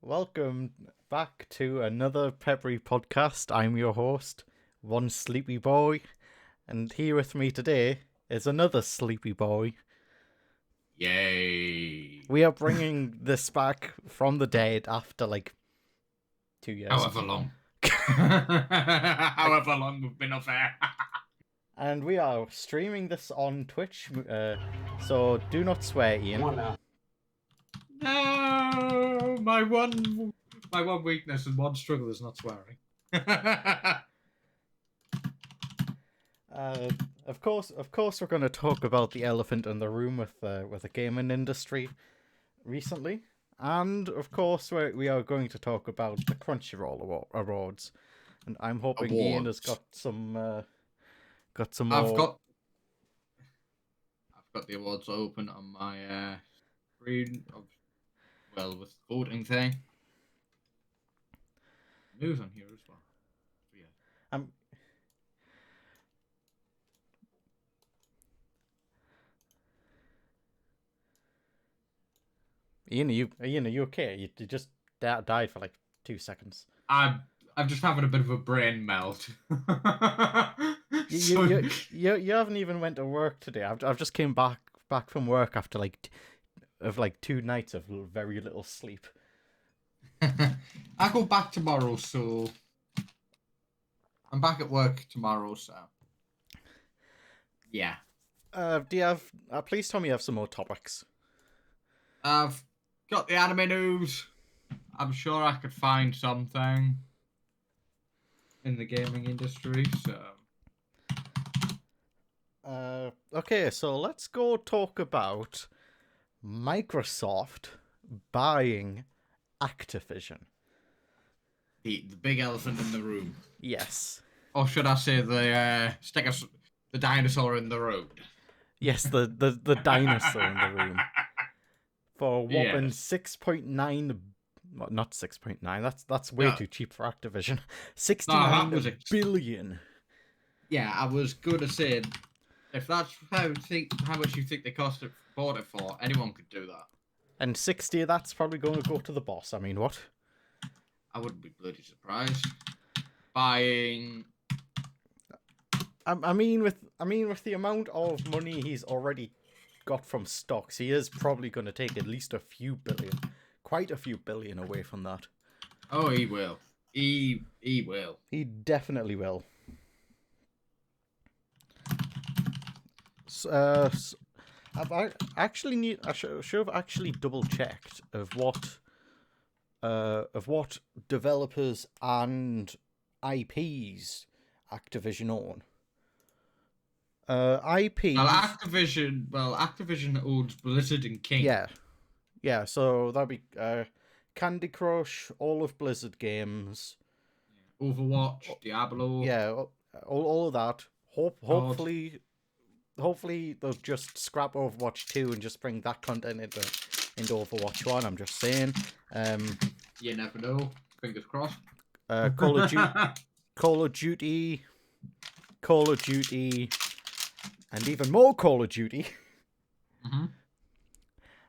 welcome back to another Peppery podcast. I'm your host, one sleepy boy, and here with me today is another sleepy boy. Yay! We are bringing this back from the dead after 2 years. However long. However long we've been off air. And we are streaming this on Twitch, so do not swear, Ian. No, my one weakness and one struggle is not swearing. Of course, we're going to talk about the elephant in the room with the gaming industry recently, and of course we are going to talk about the Crunchyroll awards. And I'm hoping Ian has got some more. I've got the awards open on my screen. With voting thing. News on here as well. Yeah. Ian, are you okay? You just died for 2 seconds. I'm just having a bit of a brain melt. You haven't even went to work today. I've just came back from work after 2 nights of very little sleep. I go back tomorrow, so I'm back at work tomorrow. So yeah. Do you have? Please tell me you have some more topics. I've got the anime news. I'm sure I could find something in the gaming industry. So. Okay, so let's go talk about Microsoft buying Activision. The big elephant in the room. Yes. Or should I say the dinosaur in the road? Yes, the dinosaur in the room. For whopping 6.9, well, not 6.9. That's way too cheap for Activision. 69 billion. Yeah, I was going to say, if that's how much you think they bought it for, anyone could do that. And 60 of that's probably going to go to the boss. I mean, what? I wouldn't be bloody surprised. Buying. I mean, with the amount of money he's already got from stocks, he is probably going to take at least quite a few billion away from that. Oh, he will. He will. He definitely will. I should have actually double checked of what developers and IPs Activision own. IPs. Activision owns Blizzard and King. Yeah. So that'd be Candy Crush, all of Blizzard games, Overwatch, Diablo. Yeah, all of that. Hopefully they'll just scrap Overwatch 2 and just bring that content into Overwatch 1. I'm just saying. You never know. Fingers crossed. Call of Duty, and even more Call of Duty. Mm-hmm.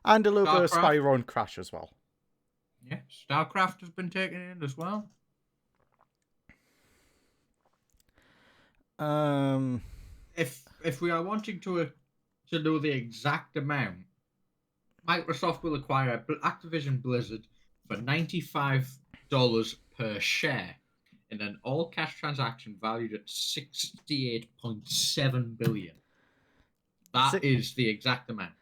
And a little bit of Spyro and Crash as well. Yeah, StarCraft has been taken in as well. If we are wanting to know the exact amount, Microsoft will acquire Activision Blizzard for $95 per share in an all-cash transaction valued at $68.7 billion. That is the exact amount,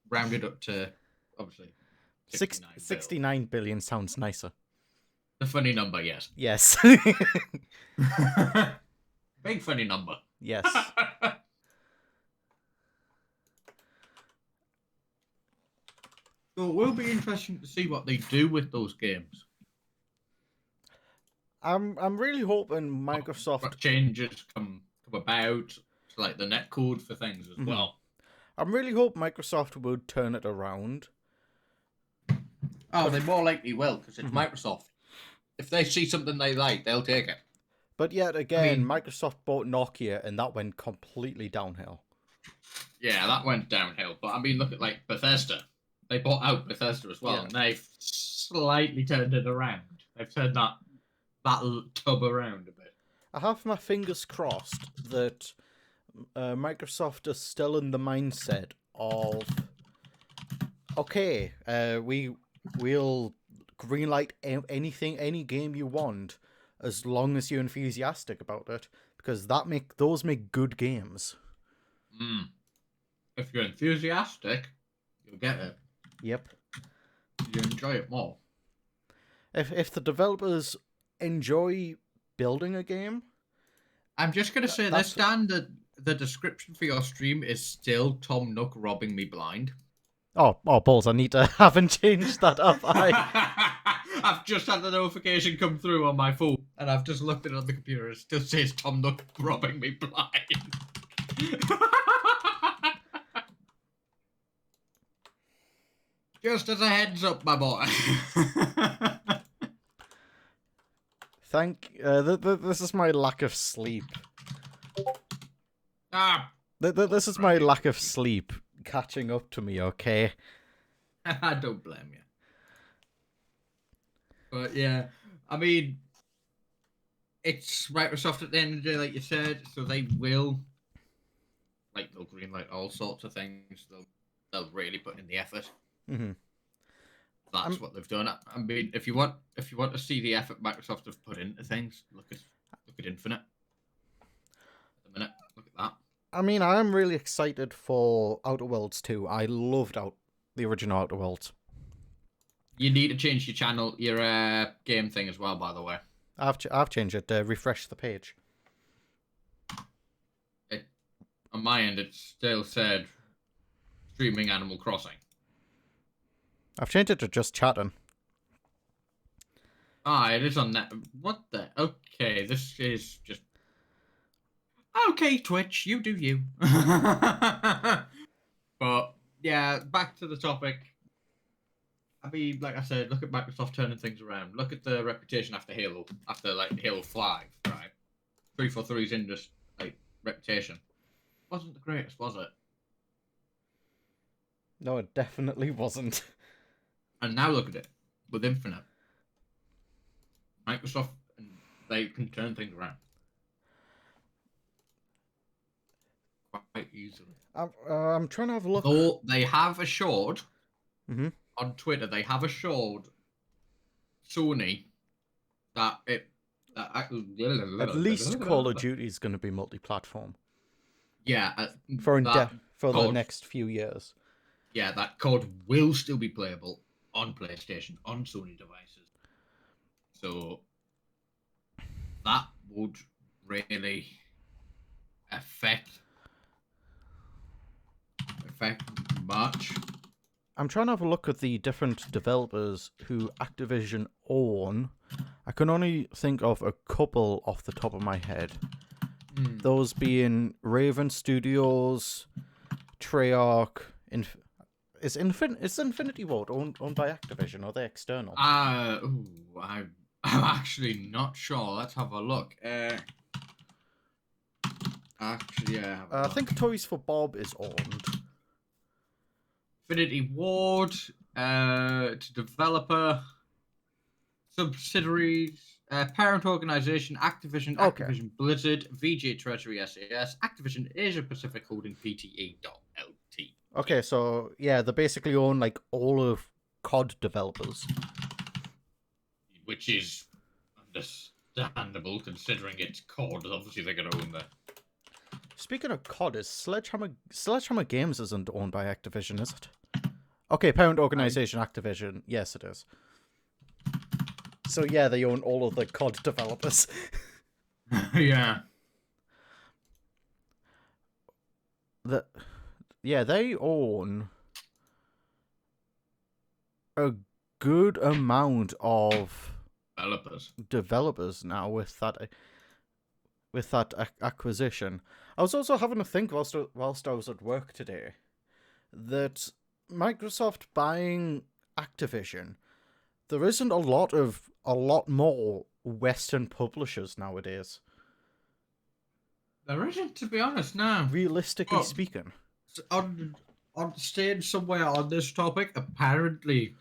rounded up to obviously 69 billion sounds nicer. The funny number, yes. Yes. Big funny number. Yes. So it will be interesting to see what they do with those games. I'm really hoping Microsoft what changes come about, to the netcode for things as well. I'm really hoping Microsoft would turn it around. Oh, they more likely will, because it's Microsoft. If they see something they like, they'll take it. But yet again, Microsoft bought Nokia, and that went completely downhill. Yeah, that went downhill. But look at Bethesda. They bought out Bethesda as well, and they've slightly turned it around. They've turned that tub around a bit. I have my fingers crossed that Microsoft is still in the mindset of, okay, we'll greenlight anything, any game you want, as long as you're enthusiastic about it, because those make good games. If you're enthusiastic, you'll get it. Yep. You enjoy it more. If the developers enjoy building a game, I'm just gonna say this, Dan. That the description for your stream is still Tom Nook robbing me blind. Oh, balls! I haven't changed that up. I've just had the notification come through on my phone, and I've just looked at it on the computer. It still says Tom Nook robbing me blind. Just as a heads up, my boy. This is my lack of sleep. This is right. my lack of sleep catching up to me, okay? I don't blame you. But yeah, I mean, it's Microsoft at the end of the day, like you said, so they will, like, they'll greenlight all sorts of things. They'll really put in the effort. Mm-hmm. That's what they've done. I mean, if you want to see the effort Microsoft have put into things, look at Infinite. At the minute, look at that. I mean, I am really excited for Outer Worlds 2. I loved the original Outer Worlds. You need to change your channel, your game thing as well, by the way. I've changed it. Refresh the page. On my end, it still said streaming Animal Crossing. I've changed it to just chatting. It is on that. What the? Okay, this is just. Okay, Twitch, you do you. But yeah, back to the topic. I mean, like I said, look at Microsoft turning things around. Look at the reputation after Halo 5, right? 343's industry reputation wasn't the greatest, was it? No, it definitely wasn't. And now look at it with Infinite. Microsoft, they can turn things around quite easily. I'm trying to have a look. Though they have assured Mm-hmm. on Twitter, they have assured Sony that at least Call of Duty is going to be multi-platform. Yeah, for the next few years. Yeah, that code will still be playable on PlayStation, on Sony devices. So that would really affect much. I'm trying to have a look at the different developers who Activision own. I can only think of a couple off the top of my head. Those being Raven Studios, Treyarch, is Infinity Ward owned by Activision, or are they external? I'm actually not sure. Let's have a look. Actually, yeah. I think Toys for Bob is owned. Infinity Ward, to developer, subsidiaries, parent organization, Activision, Okay. Activision Blizzard, VJ Treasury SAS, Activision Asia Pacific Holding PTE.LT. Okay, so yeah, they basically own like all of COD developers. Which is understandable considering it's COD. Obviously, they're going to own that. Speaking of COD, is Sledgehammer Games isn't owned by Activision, is it? Okay, parent organization Activision. Yes, it is. So yeah, they own all of the COD developers. Yeah. They own a good amount of developers now with that acquisition. I was also having to think whilst I was at work today that Microsoft buying Activision, there isn't a lot more Western publishers nowadays. There isn't, to be honest, now. Realistically speaking. On stage somewhere on this topic, apparently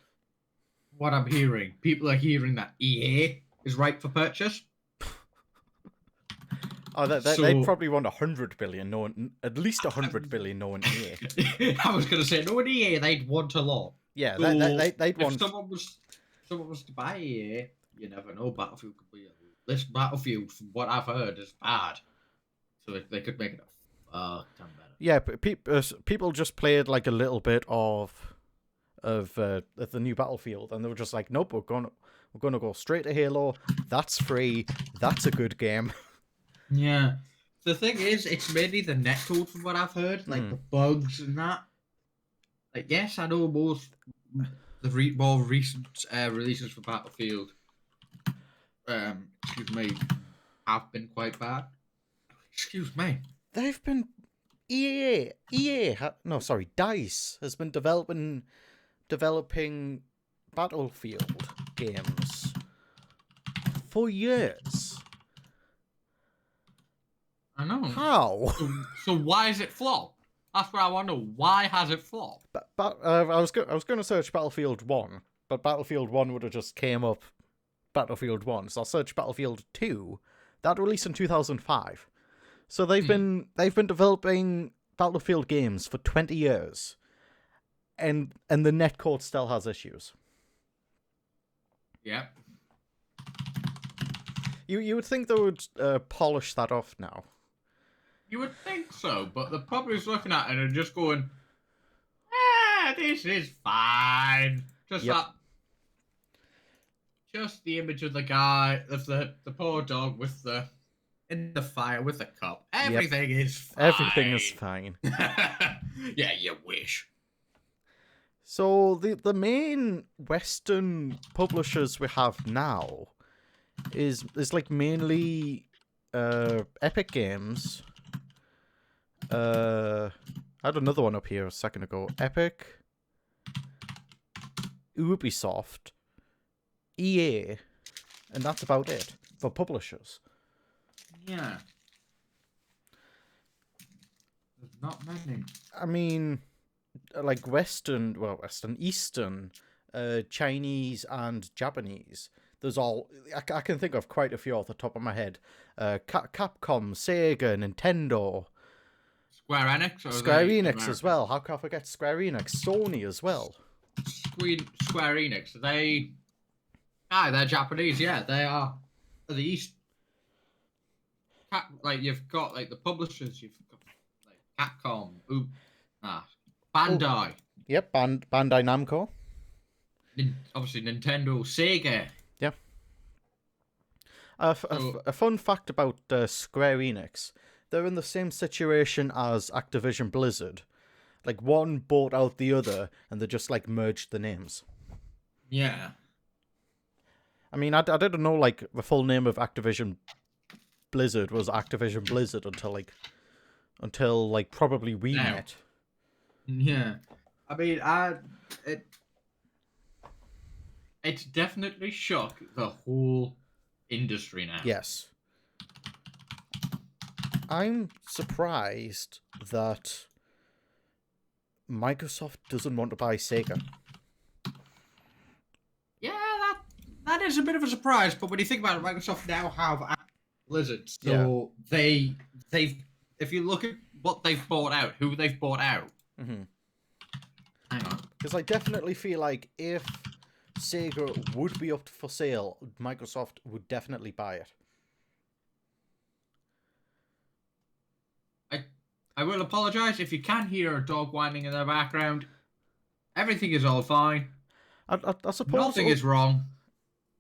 what I'm hearing. People are hearing that EA is ripe for purchase. Oh, they'd So- probably want 100 billion, at least 100 billion, knowing EA. I was going to say, no, an EA, they'd want a lot. Yeah, So they'd if want. someone was to buy EA, you never know. Battlefield could be this Battlefield, from what I've heard, is bad. So they could make it a ton better. Yeah, but people just played like a little bit of the new Battlefield, and they were just like, nope, we're gonna go straight to Halo. That's free. That's a good game. Yeah. The thing is, it's mainly the netcode from what I've heard, like the bugs and that. Like, yes, I know most more recent releases for Battlefield, excuse me, have been quite bad. Excuse me. They've been DICE has been developing Battlefield games for years. I know. How? So why is it flopped? That's what I want to know. Why has it flopped? But I was going to search Battlefield 1, but Battlefield 1 would have just came up Battlefield 1. So I'll search Battlefield 2. That released in 2005. So they've been developing Battlefield games for 20 years. And the netcode still has issues. Yeah. You would think they would polish that off now. You would think so, but they're probably just looking at it and just going, this is fine. Just Yep. that. Just the image of the guy, of the poor dog with in the fire with the cup. Everything is fine. Everything is fine. Yeah, you wish. So the main Western publishers we have now is like mainly Epic Games. I had another one up here a second ago. Epic, Ubisoft, EA, and that's about it for publishers. Yeah. There's not many. I mean, like Eastern, Chinese and Japanese. There's I can think of quite a few off the top of my head. Capcom, Sega, Nintendo, Square Enix? Square Enix as well. How can I forget Square Enix? Sony as well. Square Enix, they're Japanese, yeah, they are the East. Like, you've got, like, the publishers, you've got, like, Capcom, Bandai. Yep, Bandai Namco. Obviously, Nintendo, Sega. Yeah. A fun fact about Square Enix. They're in the same situation as Activision Blizzard. Like, one bought out the other, and they just, like, merged the names. Yeah. I mean, I didn't know, like, the full name of Activision Blizzard was Activision Blizzard until probably we met. Yeah. I mean, it's definitely shocked the whole industry now. Yes. I'm surprised that Microsoft doesn't want to buy Sega. Yeah, that is a bit of a surprise. But when you think about it, Microsoft now have Blizzard, so they've if you look at what they've bought out, who they've bought out. Mm-hmm. Hang on. Because I definitely feel like if Sega would be up for sale, Microsoft would definitely buy it. I will apologise if you can hear a dog whining in the background. Everything is all fine. I suppose Nothing is wrong.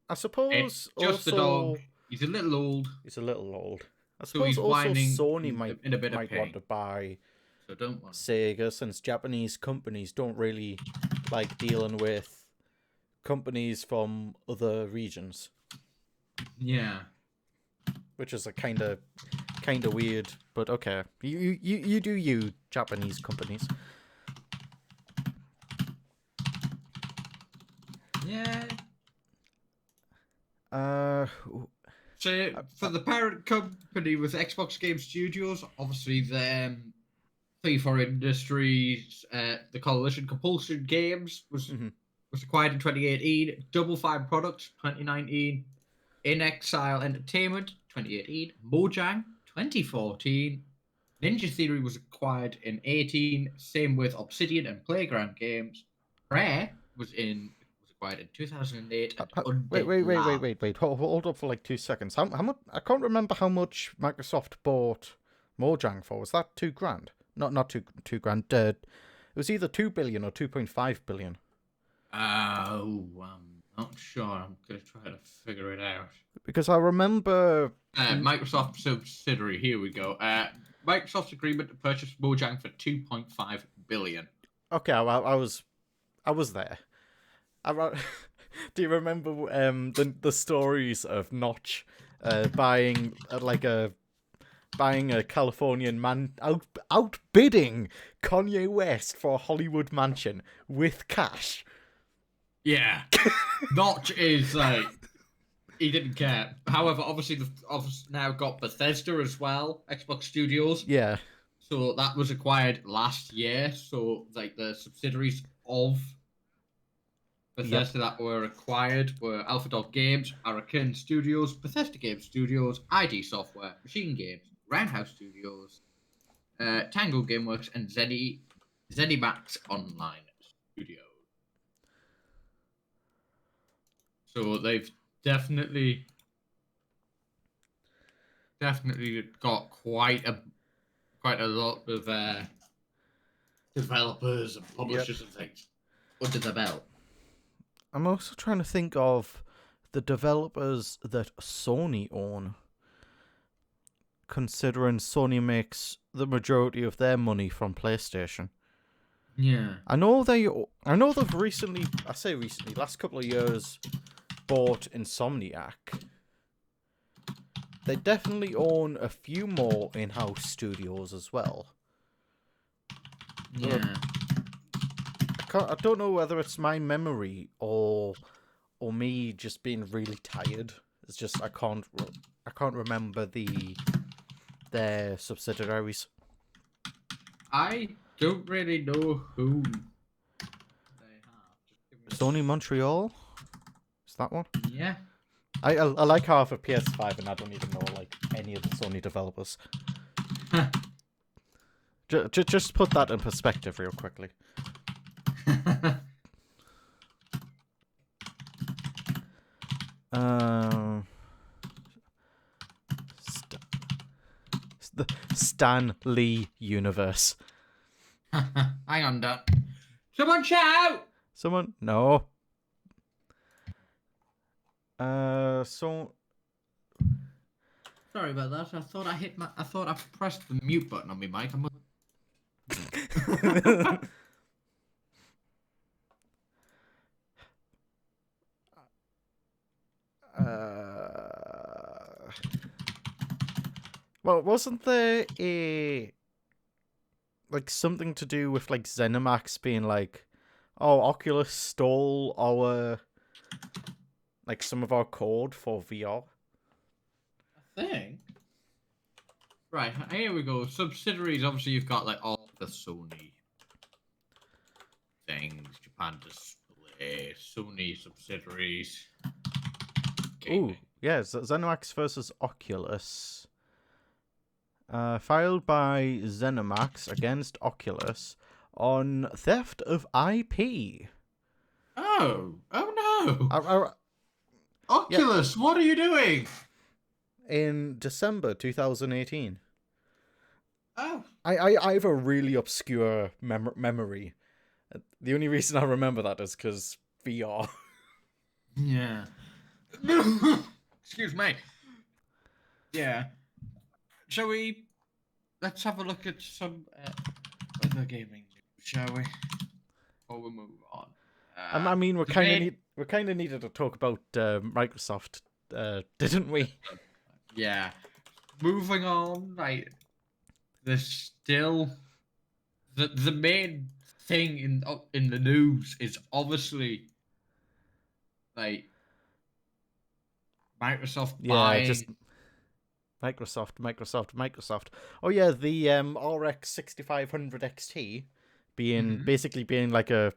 I suppose It's just the dog. He's a little old. He's a little old. I So suppose he's also whining Sony might in a bit of want pain. to buy So don't worry. Sega, since Japanese companies don't really like dealing with companies from other regions, Yeah. which is a kind of weird. But okay, you do you, Japanese companies. Yeah. So for the parent company with Xbox Game Studios, obviously the 343 Industries, the Coalition Compulsion Games was was acquired in 2018. Double Fine Products 2019. In Exile Entertainment 2018. Mojang 2014. Ninja Theory was acquired in 18. Same with Obsidian and Playground Games. Rare was acquired in 2008. And Undead Lab. Wait. Hold up for like 2 seconds. How much? I can't remember how much Microsoft bought Mojang for. Was that $2,000? Not two grand. It was either 2 billion or 2.5 billion. I'm not sure. I'm gonna try to figure it out. Because I remember Microsoft subsidiary. Here we go. Microsoft's agreement to purchase Mojang for 2.5 billion. Okay, I was there. Do you remember the stories of Notch buying a Californian man outbidding Kanye West for a Hollywood mansion with cash? Yeah, Notch is like he didn't care. However, obviously they've now got Bethesda as well, Xbox Studios. Yeah. So that was acquired last year. So like the subsidiaries of Bethesda that were acquired were Alpha Dog Games, Arakan Studios, Bethesda Game Studios, ID Software, Machine Games, Roundhouse Studios, Tango Gameworks, and ZeniMax Online Studios. So they've definitely got quite a lot of developers and publishers and things under the belt. I'm also trying to think of the developers that Sony own, considering Sony makes the majority of their money from PlayStation. Yeah. I know they've recently, last couple of years, bought Insomniac. They definitely own a few more in-house studios as well. Yeah. I don't know whether it's my memory or me just being really tired. It's just I can't remember their subsidiaries. I don't really know who they have. Sony Montreal? Is that one? Yeah. I like how I have a PS5 and I don't even know like any of the Sony developers. Just put that in perspective real quickly. The Stan Lee universe. Hang on, Dan. Someone shout! Someone? No. So. Sorry about that. I thought I pressed the mute button on my mic. Well, wasn't there something to do with like ZeniMax being like, oh, Oculus stole our some of our code for VR? I think. Right, here we go. Subsidiaries, obviously you've got like all the Sony things, Japan Display, Sony subsidiaries. Ooh, yeah, ZeniMax versus Oculus. Filed by ZeniMax against Oculus on theft of IP. Oh no! Oculus, yeah. What are you doing? In December 2018. Oh. I have a really obscure memory. The only reason I remember that is because VR. Yeah. Excuse me. Yeah. Shall we? Let's have a look at some other gaming news, shall we? Before we move on. I mean, we kind of needed to talk about Microsoft, didn't we? Yeah. Moving on, like there's still the main thing in the news is obviously like Microsoft buying. Just Microsoft. Oh yeah, the RX 6500 XT basically being like a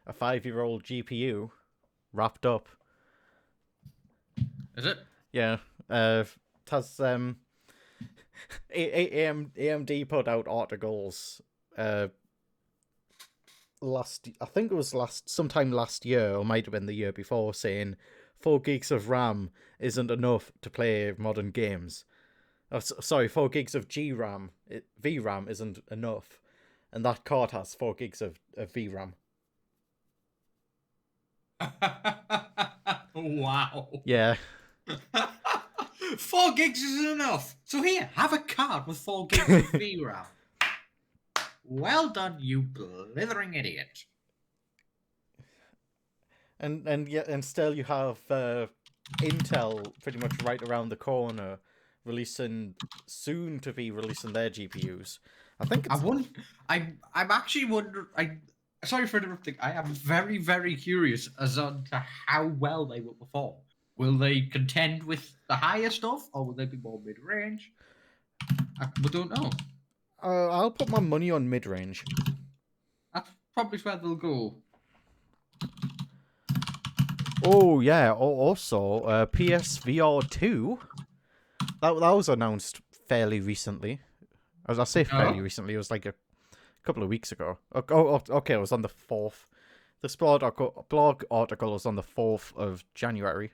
a 5-year-old GPU wrapped up. Is it? Yeah. It has AMD put out articles I think it was sometime last year, or might have been the year before, saying 4 gigs of RAM isn't enough to play modern games. Oh, sorry, 4 gigs of VRAM isn't enough, and that card has 4 gigs of VRAM. Wow. Yeah. 4 gigs isn't enough. So here, have a card with 4 gigs of VRAM. Well done, you blithering idiot. And still you have Intel pretty much right around the corner, soon to be releasing their GPUs. I think it's... I'm actually wondering. Sorry for interrupting. I am very, very curious as to how well they will perform. Will they contend with the higher stuff, or will they be more mid-range? We don't know. I'll put my money on mid-range. That's probably where they'll go. Oh yeah. Also, PSVR 2. That was announced fairly recently. As I say, fairly recently. It was like a couple of weeks ago. Okay, it was on the 4th. This blog article was on the 4th of January.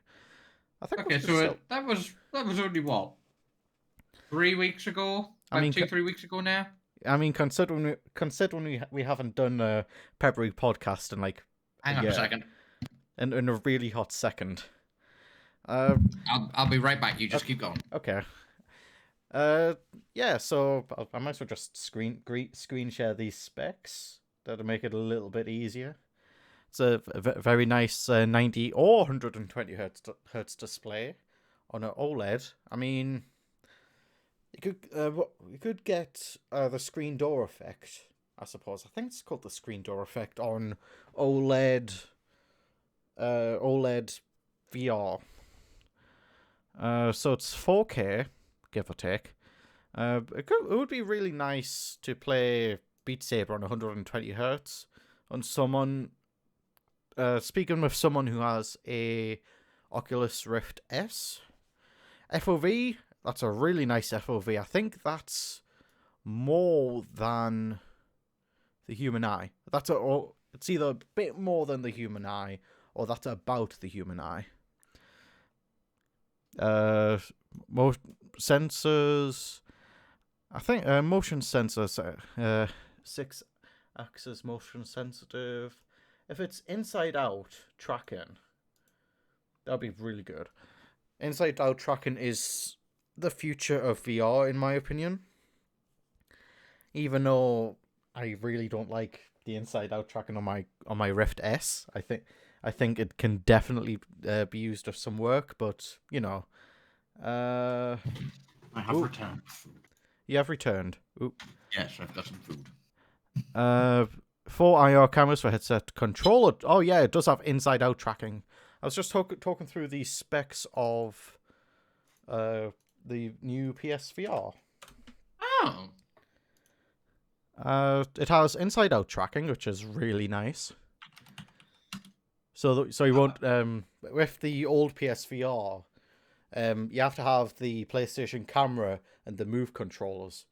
I think. Okay, so that was only what, 3 weeks ago? I mean, 2-3 weeks ago now. I mean, considering we haven't done a Peppery podcast in like Hang on a second. In a really hot second. I'll be right back. You just keep going. Okay. Yeah. So I might as well just screen share these specs. That'll make it a little bit easier. It's a very nice 90 or 120 hertz display on an OLED. I mean, you could get the screen door effect, I suppose. I think it's called the screen door effect on OLED VR. So it's 4K, give or take. It would be really nice to play Beat Saber on 120 hertz on someone. Speaking with someone who has a Oculus Rift S FOV, that's a really nice FOV. I think that's more than the human eye. It's either a bit more than the human eye, or that's about the human eye. Sensors. I think motion sensors. 6-axis motion sensitive. If it's inside out tracking, that'd be really good. Inside out tracking is the future of VR, in my opinion. Even though I really don't like the inside out tracking on my Rift S, I think it can definitely be used for some work, but you know. I have returned food. You have returned. Ooh. Yes, I've got some food. 4 IR cameras for headset controller. Oh yeah, it does have inside out tracking. I was just talking through the specs of the new PSVR. Oh. It has inside out tracking, which is really nice. So you won't with the old PSVR, you have to have the PlayStation camera and the Move controllers.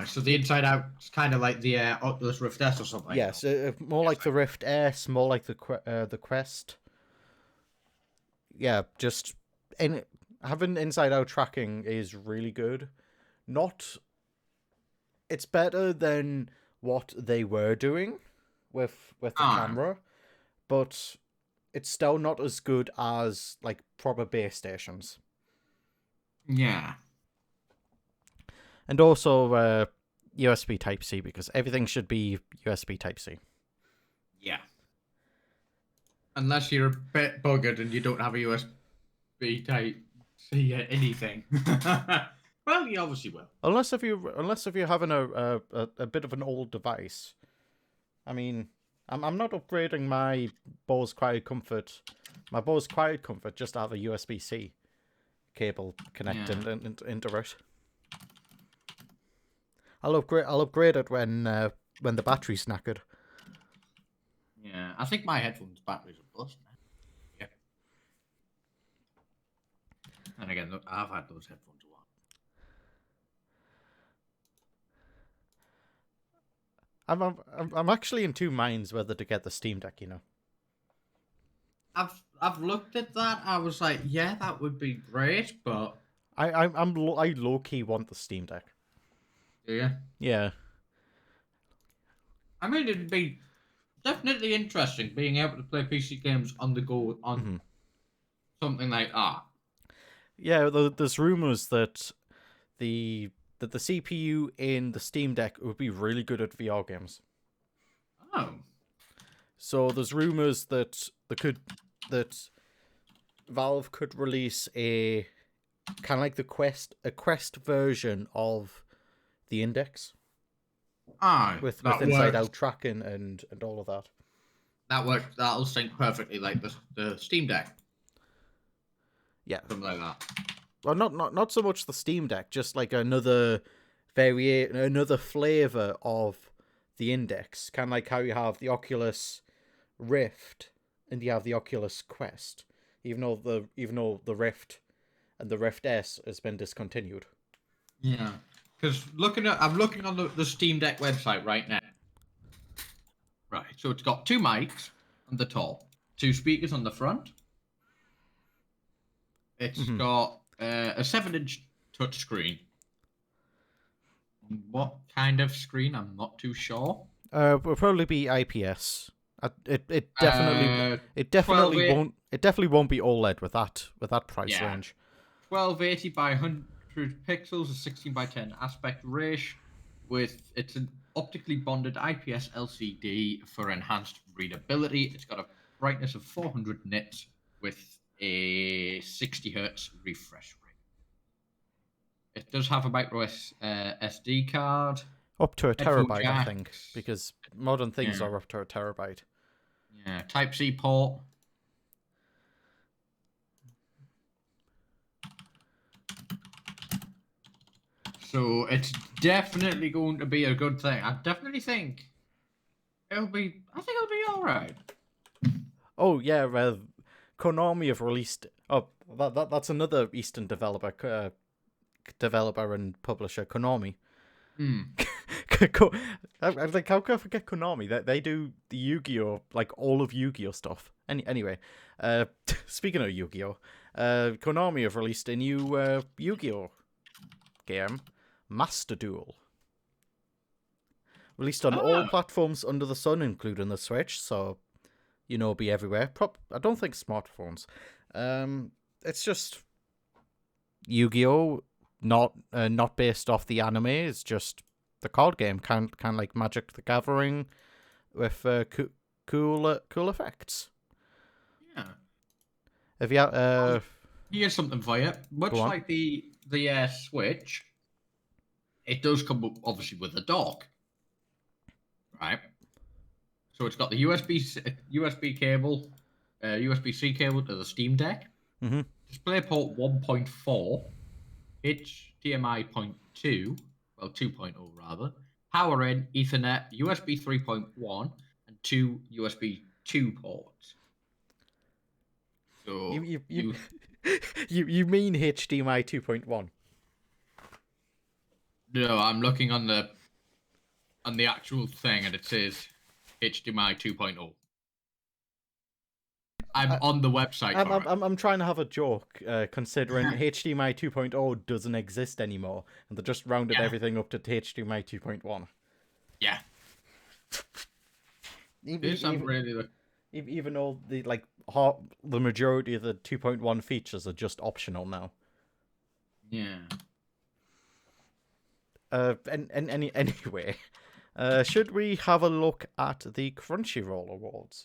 So the inside out is kind of like the Oculus Rift S or something. Yes, more like the Rift S, more like the Quest. Yeah, just having inside out tracking is really good. It's better than what they were doing with the camera, but it's still not as good as like proper base stations. Yeah. And also USB Type-C, because everything should be USB Type-C. Yeah. Unless you're a bit buggered and you don't have a USB Type-C anything. Well, you obviously will. Unless if you're having a bit of an old device. I mean, I'm not upgrading my Bose Quiet Comfort. My Bose Quiet Comfort just to have a USB-C cable connected into it. I'll upgrade it when the battery's knackered. Yeah. I think my headphones batteries are bust now. Yeah. And again, look, I've had those headphones a while. I'm actually in two minds whether to get the Steam Deck. I've looked at that. I was like, yeah, that would be great, but I low key want the Steam Deck. do you? Yeah. I mean, it'd be definitely interesting being able to play PC games on the go on something like that. Yeah, there's rumors that the CPU in the Steam Deck would be really good at VR games. Oh. So there's rumors that Valve could release a kind of like a Quest version of the Index Aye. with That inside works. out tracking and all of that. That works. That'll sync perfectly like the Steam Deck. Yeah. Something like that. Well, not so much the Steam Deck, just like another flavor of the Index, kind of like how you have the Oculus Rift and you have the Oculus Quest, even though the Rift and the Rift S has been discontinued. Yeah, because I'm looking on the Steam Deck website right now. Right, so it's got 2 mics on the top, 2 speakers on the front. It's got a 7-inch touchscreen. What kind of screen? I'm not too sure. Will probably be IPS. It definitely won't be OLED with that price range. 1280 by 100 pixels, a 16 by 10 aspect ratio, it's an optically bonded IPS LCD for enhanced readability. It's got a brightness of 400 nits with a 60 hertz refresh rate. It does have a micro SD card. Up to a terabyte, jacks. I think, because modern things are up to a terabyte. Yeah, Type-C port. So it's definitely going to be a good thing. I definitely think it'll be all right. Oh yeah, Konami have released. Oh, that's another Eastern developer and publisher, Konami. I was like, how can I forget Konami? They do the Yu-Gi-Oh, like all of Yu-Gi-Oh stuff. Anyway, speaking of Yu-Gi-Oh, Konami have released a new Yu-Gi-Oh game, Master Duel. Released on all platforms under the sun, including the Switch, so be everywhere. I don't think smartphones. It's just Yu-Gi-Oh, not based off the anime. It's just the card game, kind of like Magic the Gathering, with cool effects. Yeah. Have you? Here's something for you. Much like the Switch, it does come obviously with a dock, right? So it's got the USB cable, USB-C cable to the Steam Deck, DisplayPort 1.4, HDMI 0.2, well 2.0 rather, power in, Ethernet, USB 3.1, and 2 USB 2 ports. So you mean HDMI 2.1? No, I'm looking on the actual thing, and it says HDMI 2.0. I'm on the website. I'm trying to have a joke, considering HDMI 2.0 doesn't exist anymore, and they just rounded everything up to HDMI 2.1. Yeah. Even though the majority of the 2.1 features are just optional now. Yeah. Anyway, should we have a look at the Crunchyroll Awards?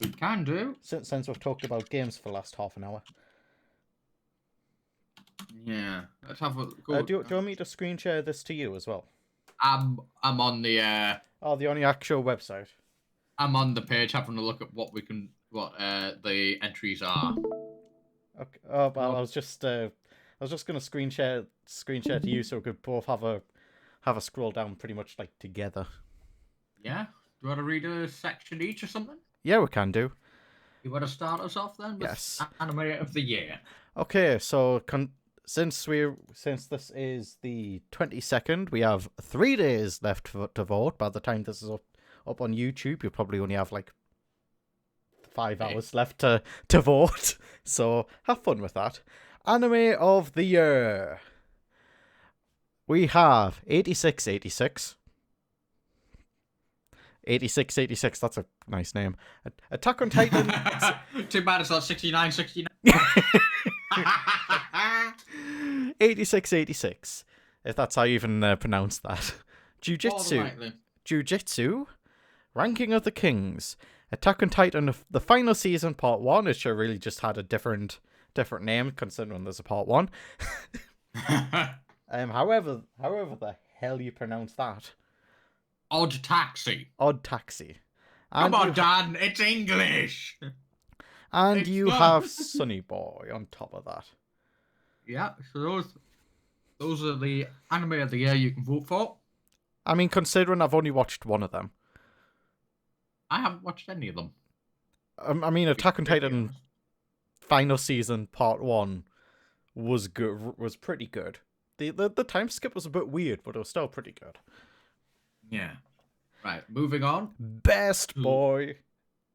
We can do. Since we've talked about games for the last half an hour. Yeah. Let's have a go. Do you want me to screen share this to you as well? I'm on the the only actual website. I'm on the page having a look at what the entries are. Okay. Oh, well, I was just gonna screen share to you so we could both have a scroll down pretty much like together. Yeah. Do you want to read a section each or something? Yeah, we can do. You want to start us off then with Yes. anime of the year? Okay, so since this is the 22nd, we have 3 days left to vote. By the time this is up on YouTube, you probably only have like 5 hours left to vote. So have fun with that. Anime of the year. We have 8686. 8686, that's a nice name. Attack on Titan. Too bad it's not 6969. 8686, if that's how you even pronounce that. Jujitsu, Ranking of the Kings, Attack on Titan, the final season, part 1. It should really just had a different name, considering there's a part 1. However the hell you pronounce that? Odd Taxi. And Come on, Dan, it's English. And It's you not. have Sunny Boy on top of that. Yeah, so those are the anime of the year you can vote for. I mean, considering I've only watched one of them. I haven't watched any of them. I mean, Attack on Titan final season part 1 was good. Was pretty good. The time skip was a bit weird, but it was still pretty good. Yeah. Right, moving on. Best boy.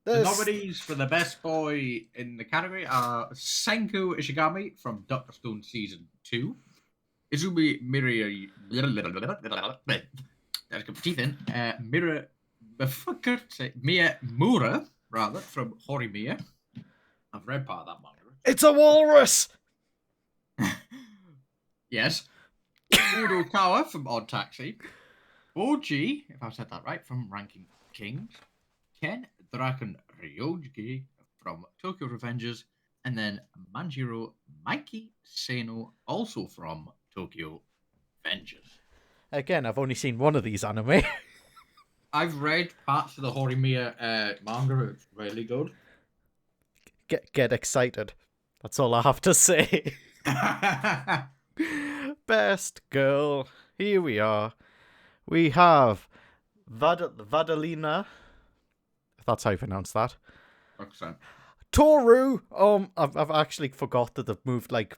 The nominees for the best boy in the category are Senku Ishigami from Doctor Stone Season 2, Izumi Miria... Let's get my teeth in. Miyamura, rather, from Horimiya. I've read part of that manga. It's a walrus! Yes. Udokawa from Odd Taxi. Boji, if I said that right, from Ranking Kings. Ken Draken Ryoji from Tokyo Revengers. And then Manjiro Mikey Seno, also from Tokyo Revengers. Again, I've only seen one of these anime. I've read parts of the Horimiya manga. It's really good. Get excited. That's all I have to say. Best girl. Here we are. We have Vadalina, if that's how you pronounce that. Roxanne. Toru. I've actually forgot that they've moved like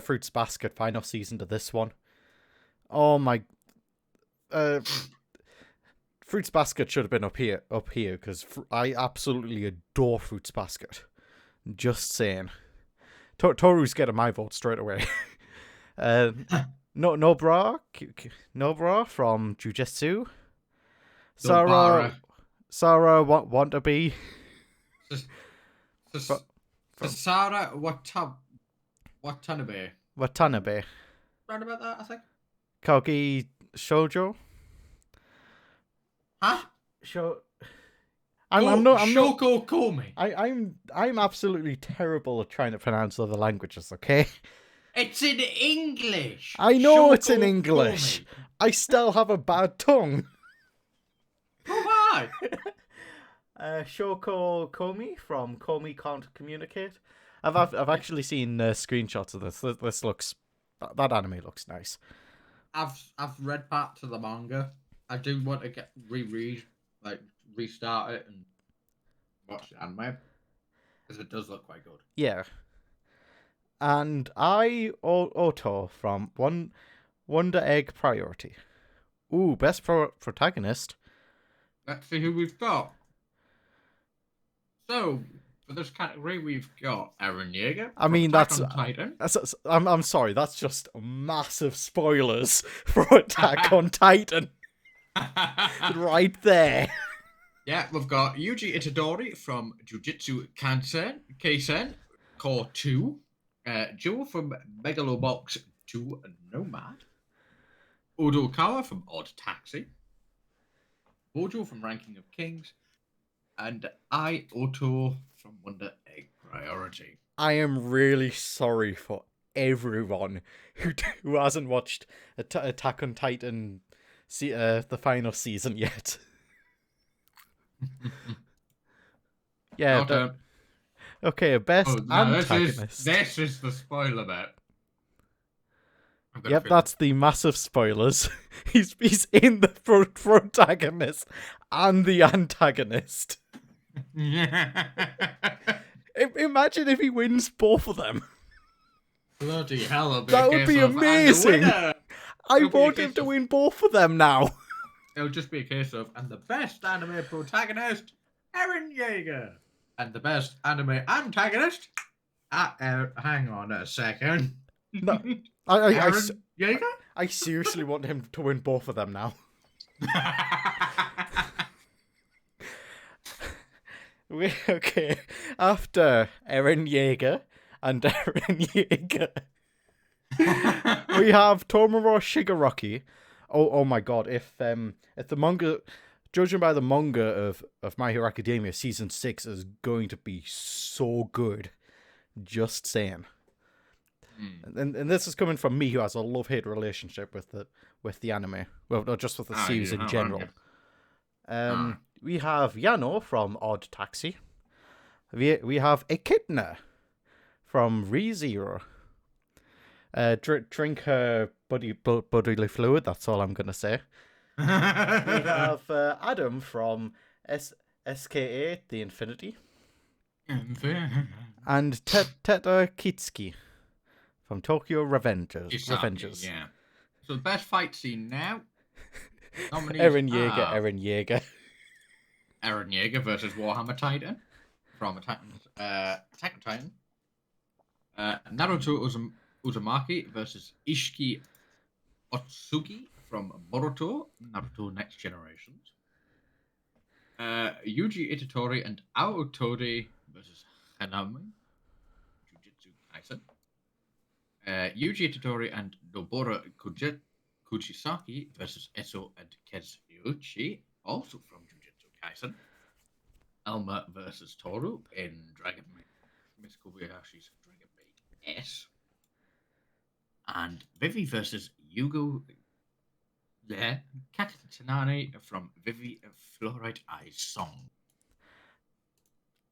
Fruits Basket final season to this one. Oh my. Fruits Basket should have been up here because I absolutely adore Fruits Basket. Just saying. Toru's getting my vote straight away. Nobra from Jujitsu. Sarah want to be. Sarah Watanabe. Watanabe. Right about that, I think. Kogi Shoujo. Huh? I'm not. Shoko Komi. I'm absolutely terrible at trying to pronounce other languages. Okay. It's in English. I know Shoko it's in English. Komi. I still have a bad tongue. Oh my! Shoko Komi from Komi Can't Communicate. I've actually seen screenshots of this. This looks, that anime looks nice. I've read parts of the manga. I do want to restart it and watch the anime because it does look quite good. Yeah. And Otto from Wonder Egg Priority. Ooh, best protagonist. Let's see who we've got. So, for this category, we've got Eren Yeager. I mean, Attack on Titan. I'm sorry, that's just massive spoilers for Attack on Titan. Right there. Yeah, we've got Yuji Itadori from Jujutsu Kaisen Core 2. Joe from Megalobox 2 Nomad. Udokawa from Odd Taxi. Bojo from Ranking of Kings. And Otto from Wonder Egg Priority. I am really sorry for everyone who hasn't watched Attack on Titan the final season yet. Yeah. Okay, best antagonist. This is the spoiler bit. Yep, that's the massive spoilers. He's in the protagonist and the antagonist. Imagine if he wins both of them. Bloody hell, it'll be That a would case be of, and the amazing. winner! I It'll be a want him case to of, win both of them now. it'll just be a case of, and the best anime protagonist, Eren Yeager. And the best anime antagonist, hang on a second. No, I Eren Yeager? I seriously want him to win both of them now. Okay, after Eren Yeager and Eren Yeager, we have Tomura Shigaraki. Oh my god! If the manga, judging by the manga of My Hero Academia, season 6 is going to be so good. Just saying. And this is coming from me, who has a love-hate relationship with the anime. Well, not just with the series in general. We have Yano from Odd Taxi. We have Echidna from ReZero. Drink her bodily fluid. That's all I'm gonna say. We have Adam from SKA The Infinity, and Teta Kitsuki from Tokyo Revengers. Yeah. So the best fight scene now. Eren Yeager. Eren Yeager versus Warhammer Titan from Attack on Titan. Naruto Uzumaki versus Ishiki Otsuki from Boruto Next Generations. Yuji Itatori and Aotode versus Hanami Jujutsu Kaisen. Yuji Itatori and Nobura Kuchisaki versus Eso and Kazuchi, also from Jujutsu Kaisen. Elma versus Toru in Dragon Miss Kobayashi's Dragon Maid S. And Vivi versus Yugo Katanani from Vivi Fluorite Eyes Song.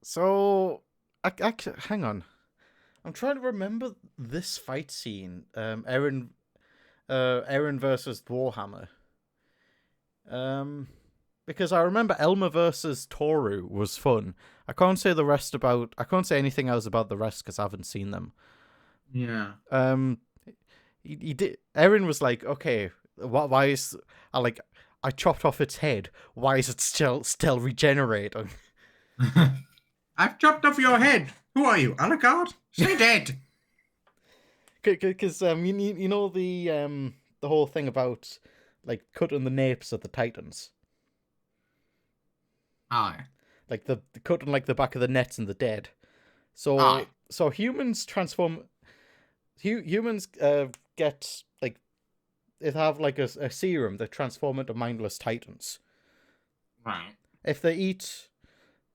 So, hang on. I'm trying to remember this fight scene. Eren versus Warhammer. Because I remember Elma versus Toru was fun. I can't say anything else about the rest because I haven't seen them. Yeah. He did. Eren was like, okay, why is I chopped off its head. Why is it still regenerating? I've chopped off your head. Who are you, Alucard? Stay dead. Because you know the whole thing about like cutting the napes of the Titans. Aye. Like the cutting like the back of the necks and the dead. So humans transform. Humans get like they have like a serum that transform into mindless Titans. Right. If they eat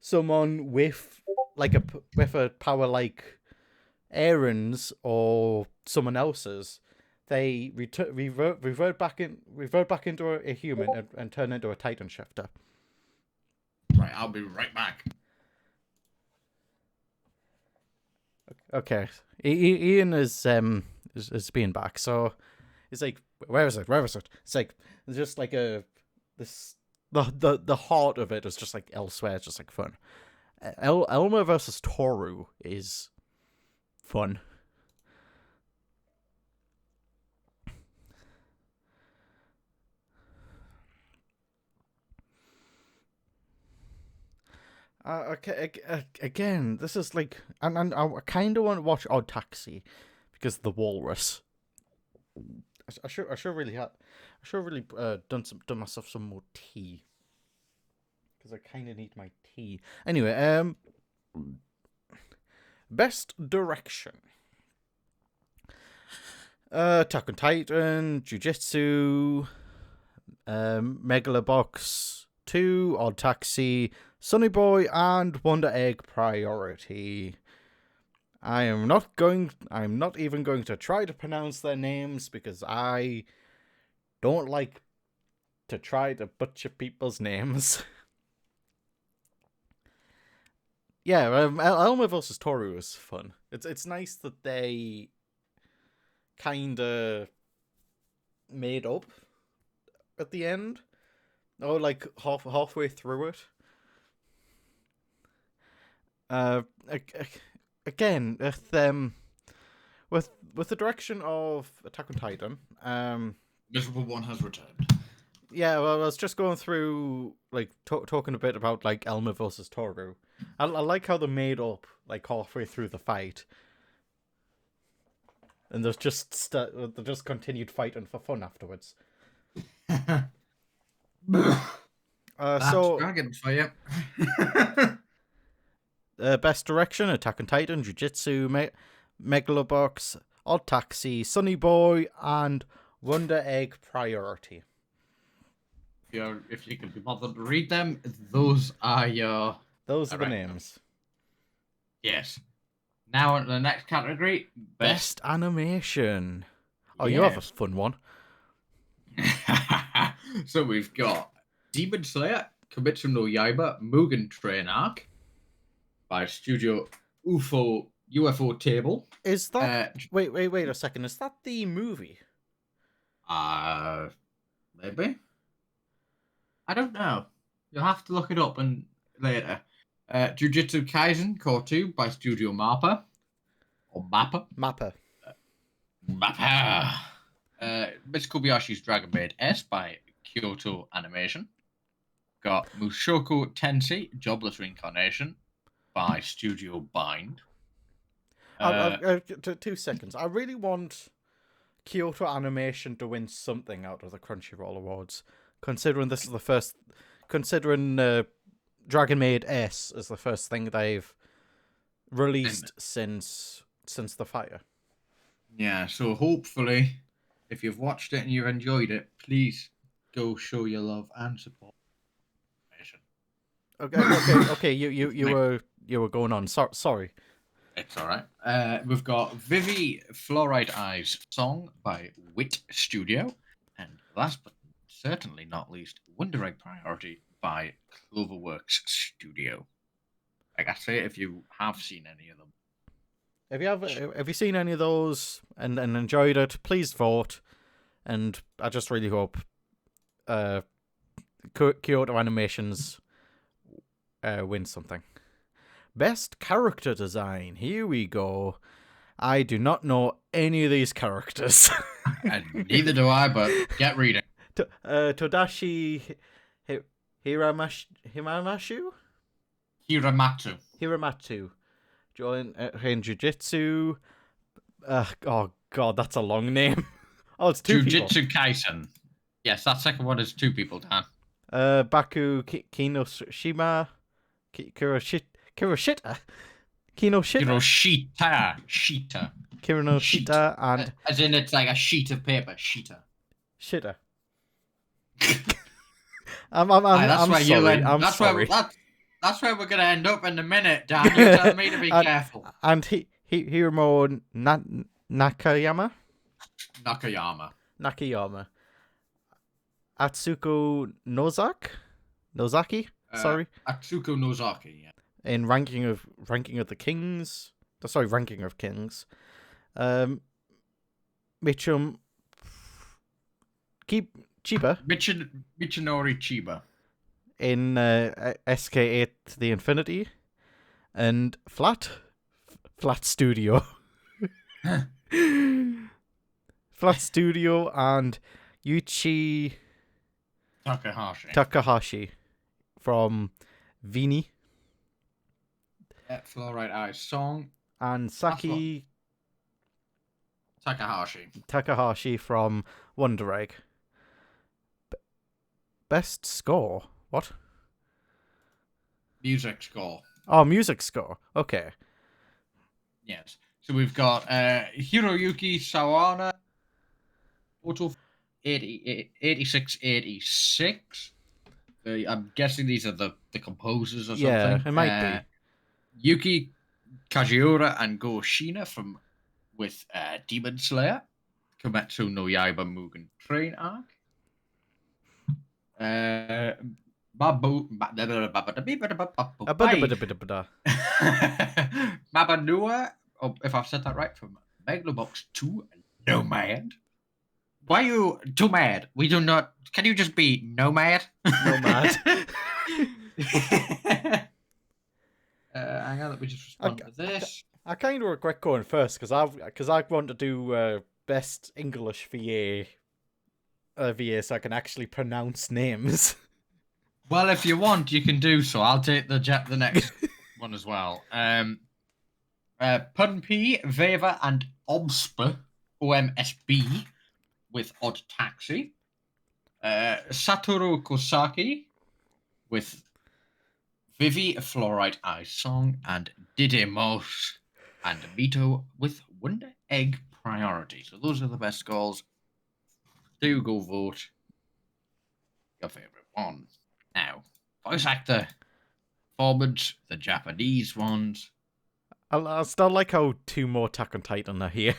someone with a power like Eren's or someone else's, they revert back into a human and turn into a Titan shifter. Right, I'll be right back. Okay, Ian is being back, so it's like, where is it? It's like it's just like the heart of it is just like elsewhere. It's just like fun. Elma versus Toru is fun. Okay, again, this is like, and I kind of want to watch Odd Taxi because of the walrus. I should really done myself some more tea because I kind of need my tea. Anyway, best direction. Attack on Titan, Jujutsu, Megalobox 2, Odd Taxi, Sonny Boy, and Wonder Egg Priority. I'm not even going to try to pronounce their names because I don't like to try to butcher people's names. Yeah, Elma vs. Toru is fun. It's nice that they kinda made up at the end. Or like halfway through it. Again, with the direction of Attack on Titan, Miserable One has returned. yeah, well, I was just going through like talking a bit about like Elma versus Toru. I like how they made up like halfway through the fight, and there's just they just continued fighting for fun afterwards. That's dragons for you. Best direction: Attack on Titan, Jujutsu, Megalobox, Odd Taxi, Sunny Boy, and Wonder Egg Priority. If you can be bothered to read them, those are your. Those are the names. Yes. Now on to the next category. Best animation. Oh, yes. You have a fun one. So we've got Demon Slayer, Kimetsu no Yaiba, Mugen Train Arc by Studio UFO Table. Is that... wait a second. Is that the movie? Maybe. I don't know. You'll have to look it up and later. Jujutsu Kaisen Core 2 by Studio Mappa. Or Mappa. Mappa. Miss Kobayashi's Dragon Maid S by Kyoto Animation. Got Mushoku Tensei Jobless Reincarnation by Studio Bind. 2 seconds. I really want Kyoto Animation to win something out of the Crunchyroll Awards, considering this is the first. Considering Dragon Maid S is the first thing they've released since the fire. Yeah, so hopefully, if you've watched it and you've enjoyed it, please go show your love and support. Okay. You were going on. Sorry. It's all right. We've got Vivi Fluorite Eyes Song by Wit Studio, and last but certainly not least, Wonder Egg Priority by Cloverworks Studio. Like I say, if you have seen any of them. Have you seen any of those and enjoyed it? Please vote, and I just really hope Kyoto Animations win something. Best character design. Here we go. I do not know any of these characters. And neither do I, but get reading. Todashi Hiramatsu. Join in Jujutsu. Oh god, that's a long name. Oh, it's 2 people. Jujutsu Kaisen. Yes, that second one is 2 people, Dan. Baku Kinoshima. Kinoshita, and as in it's like a sheet of paper. Shitta. I'm sorry. That's where we're gonna end up in a minute, Dan. You tell me to be careful. And Hiromo Nakayama. Atsuko Nozaki. Sorry. Atsuko Nozaki. Yeah. In ranking of kings. Ranking of kings. Michinori Chiba. In SK8 The Infinity. And Flat Studio. Flat Studio and Yuichi Takahashi from Vini. Fluorite Eyes Song. And Saki Takahashi from Wonder Egg. Best score? What? Music score. Oh, music score. Okay. Yes. So we've got Hiroyuki Sawana. Total 86. I'm guessing these are the composers or something. Yeah, it might be. Yuki Kajiura and Go Shina with Demon Slayer, Kimetsu no Yaiba Mugen Train Arc. Babanua, if I've said that right, from Megalobox 2 Nomad. Why are you too mad? We do not. Can you just be nomad? Nomad. Hang on, let me just respond to this. I kind of regret going first because I want to do best English VA so I can actually pronounce names. Well, if you want, you can do so. I'll take the next one as well. Punpy, Veva, and Obsp, OMSB, with Odd Taxi. Satoru Kosaki, with Vivi, Fluorite Ice Song, and Didymos, and Mito with Wonder Egg Priority. So those are the best scores. Do go vote your favourite one. Now, voice actor, performance, the Japanese ones. I still like how 2 more Attack on Titan are here.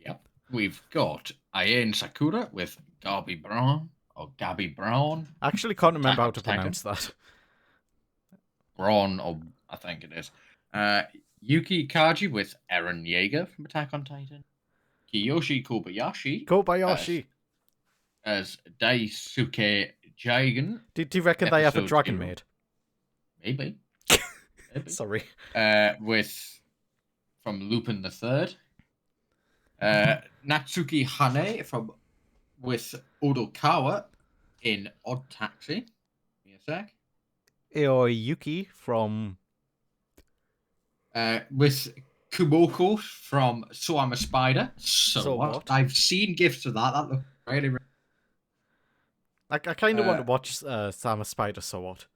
Yep. We've got Ayane Sakura with Gabby Brown. I actually can't remember how to pronounce that. Braun, or I think it is. Yuki Kaji with Eren Yeager from Attack on Titan. Kiyoshi Kobayashi. As Daisuke Jigen. Do you reckon they have a dragon 0. maid? Maybe. Sorry. From Lupin the Third. Natsuki Hane with Odokawa in Odd Taxi. Give me a sec. Aoyuki from... with Kumoko from So I'm a Spider. So what? I've seen gifs of that. That looks really... I kind of want to watch Sam a Spider, So What?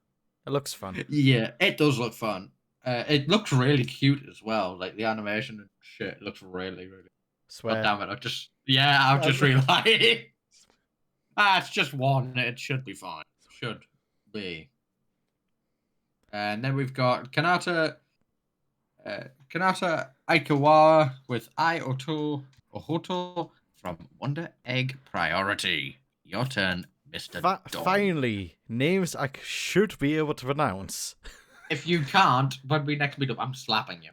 It looks fun. Yeah, it does look fun. It looks really cute as well. Like the animation and shit looks really, really... Swear. Oh, damn it, I've just realised. It's just one. It should be fine. Should be. And then we've got Kanata Aikawa with Ohoto from Wonder Egg Priority. Your turn, Mr. Don. Finally, names I should be able to pronounce. If you can't, when we next meet up, I'm slapping you.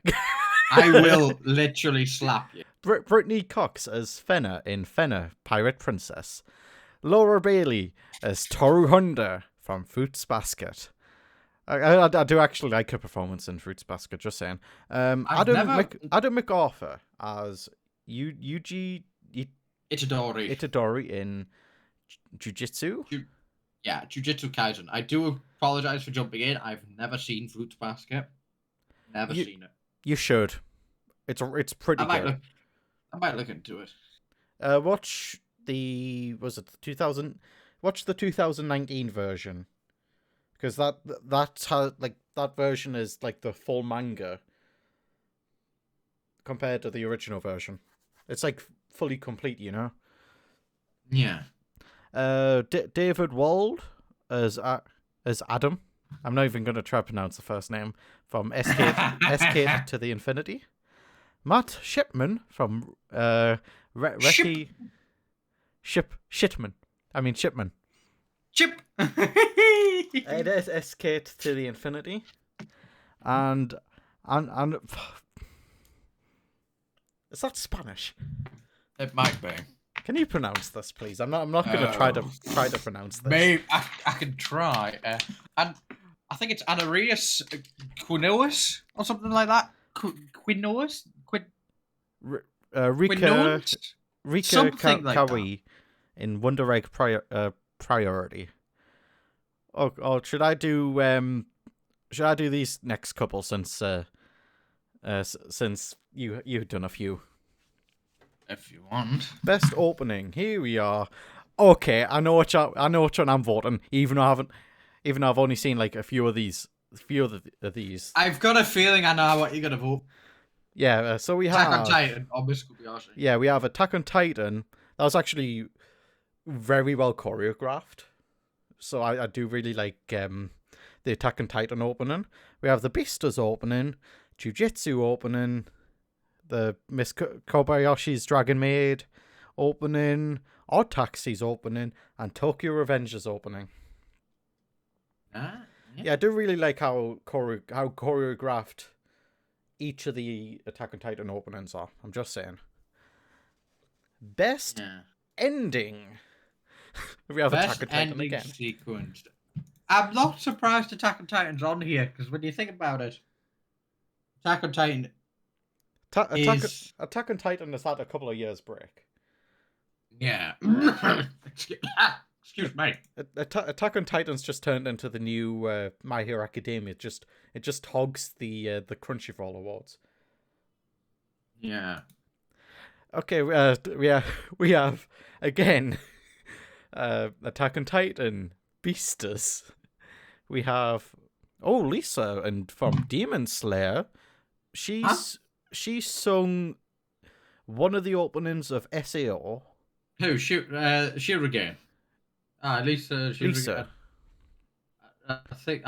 I will literally slap you. Brittany Cox as Fenna in Fenna, Pirate Princess. Laura Bailey as Toru Honda from Fruits Basket. I do actually like her performance in Fruits Basket, just saying. Adam MacArthur as Yuji Itadori in Jujutsu. Jujutsu Kaisen. I do apologize for jumping in. I've never seen Fruits Basket. Never seen it. You should. It's pretty good. I might look into it. Watch the 2019 version, because that version is like the full manga compared to the original version. It's like fully complete, you know. Yeah. David Wald as Adam. I'm not even going to try to pronounce the first name. From SK to the Infinity. Matt Shipman from Shipman. Chip. It is SK to the Infinity. And is that Spanish? It might be. Can you pronounce this, please? I'm not going to try to pronounce this. Maybe I can try. And I think it's Anarias Quinoas or something like that. Quinoas. Rika Kawi in Wonder Egg Priority. Oh, should I do these next couple since you've done a few? If you want. Best opening. Here we are. Okay, I know which one I'm voting, even though I've only seen like a few of these. I've got a feeling I know what you're gonna vote. Yeah, so we have Attack on Titan or Miss Kobayashi. Yeah, we have Attack on Titan. That was actually very well choreographed. So I do really like the Attack on Titan opening. We have the Beastars opening, Jujutsu opening, the Miss Kobayashi's Dragon Maid opening, Odd Taxi's opening, and Tokyo Revengers opening. Yeah, I do really like how choreographed each of the Attack on Titan openings are. I'm just saying. Best ending. We have Best Attack on Titan ending again. Sequence. I'm not surprised Attack on Titan's on here because when you think about it, Attack on Titan is Attack on Titan has had a couple of years break. yeah. Excuse me. Attack on Titan's just turned into the new My Hero Academia. It just hogs the Crunchyroll awards. Yeah. Okay, we have again Attack on Titan, Beasters. We have Lisa, and from Demon Slayer, she's sung one of the openings of SAO. Who? Shirogane. Lisa. Lisa. I think.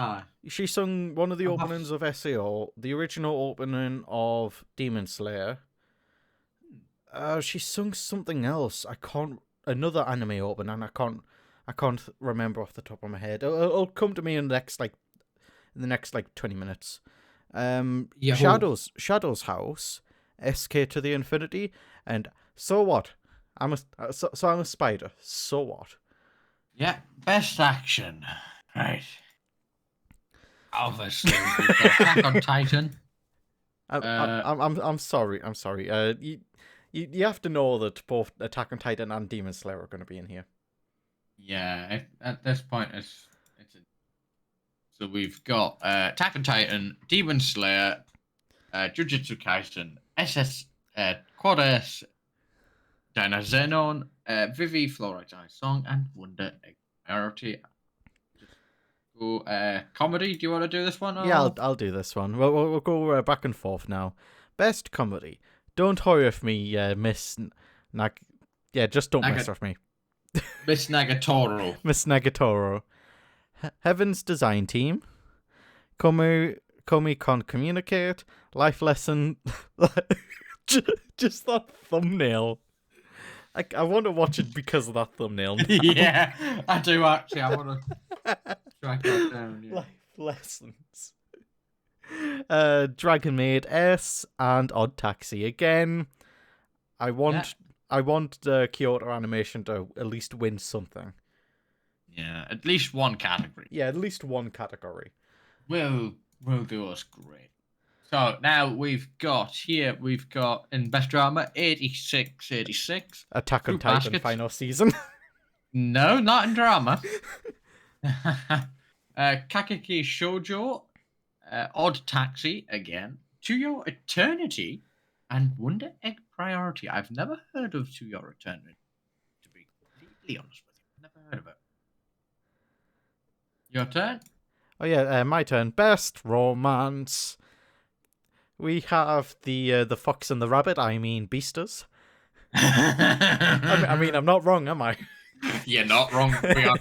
She sung one of the openings of SAO, the original opening of Demon Slayer. She sung something else. Another anime opening. I can't remember off the top of my head. It'll come to me in the next 20 minutes. Shadow's House, SK to the Infinity, and so what? I'm a spider. So what? Yeah, best action. Right. Obviously, we've got Attack on Titan. I'm sorry. You have to know that both Attack on Titan and Demon Slayer are going to be in here. Yeah, at this point, it's so we've got Attack on Titan, Demon Slayer, Jujutsu Kaisen, Quad S, Dynazenon, Vivi, Fluorite Eye Song, and Wonder Egg Priority. Comedy, do you want to do this one? Or? Yeah, I'll do this one. We'll go back and forth now. Best comedy. Don't toy with me, Miss Nag. Yeah, just don't mess with me. Miss Nagatoro. Miss Nagatoro. Heaven's Design Team. Komi Can't Communicate. Life Lesson. Just that thumbnail. I want to watch it because of that thumbnail. Yeah, I do actually. I want to track that down. Yeah. Life Lessons. Dragon Maid S and Odd Taxi again. I want Kyoto Animation to at least win something. Yeah, at least one category. Yeah, at least one category. Will do us great. So now we've got in Best Drama 86. Attack on Titan final season. No, not in drama. Kakeki Shoujo, Odd Taxi again, To Your Eternity, and Wonder Egg Priority. I've never heard of To Your Eternity, to be completely honest with you. Never heard of it. Your turn? Oh yeah, my turn. Best romance. We have the Fox and the Rabbit. I mean, Beasters. I mean, I'm not wrong, am I? You're not wrong. We are.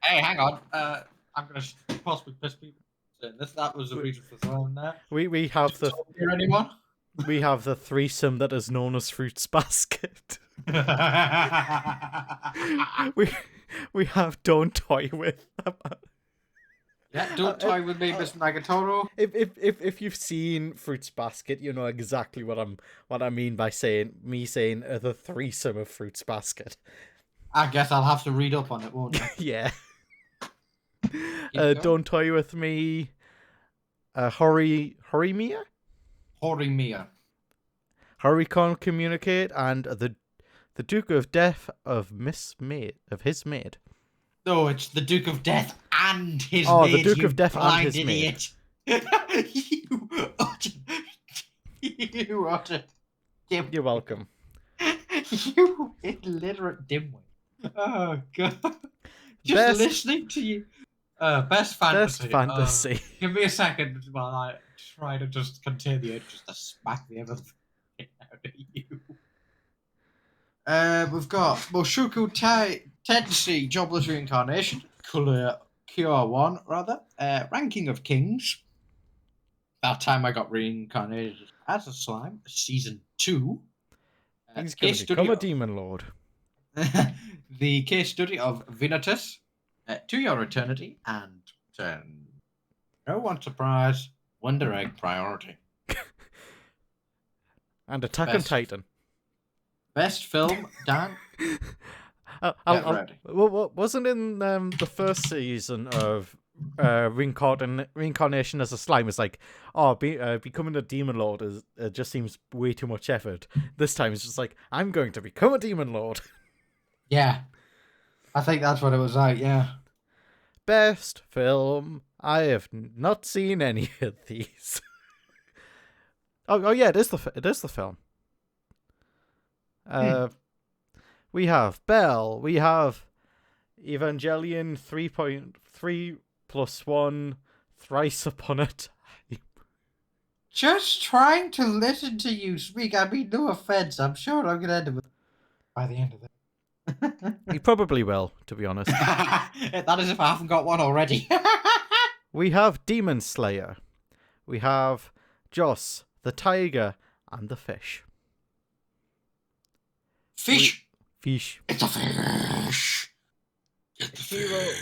Hey, hang on. I'm gonna possibly piss people. That was the reason for throwing that. We have the. Hear anyone? We have the threesome that is known as Fruits Basket. we have Don't Toy With. Yeah, Don't Toy With Me, Miss Nagatoro. If you've seen Fruits Basket, you know exactly what I mean by saying the threesome of Fruits Basket. I guess I'll have to read up on it, won't I? Yeah. Don't Toy With Me. Horimiya? Horimiya. Hurry Can't Communicate, and the Duke of Death of his maid. No, it's the Duke of Death and his maid. Oh, the Duke of Death and his idiot. maid. You utter dimwit. You're welcome. You illiterate dimwit. Oh, God. Just listening to you. Best fantasy. Best fantasy. Give me a second while I try to just contain the urge just to smack the everything out of you. We've got Moshuku Tensei Jobless Reincarnation, Cure 1, rather. Ranking of Kings. That time I got reincarnated as a slime. Season 2. He's going to become a demon lord. The case study of Vinatus, To Your Eternity, and no one surprise, Wonder Egg Priority. And Attack on Titan. Best film, Dan? Wasn't in the first season of reincarnation as a slime is like, oh, becoming a demon lord is just seems way too much effort. This time it's just like, I'm going to become a demon lord. Yeah, I think that's what it was like. Yeah. Best film. I have not seen any of these. Oh yeah, it is the film. We have Belle. We have Evangelion 3.3 plus 1. Thrice upon a time. Just trying to listen to you speak. I mean, no offense. I'm sure I'm gonna end up by the end of it. You probably will, to be honest. That is if I haven't got one already. We have Demon Slayer. We have Joss, the tiger, and the fish. Fish. Fish. It's a fish.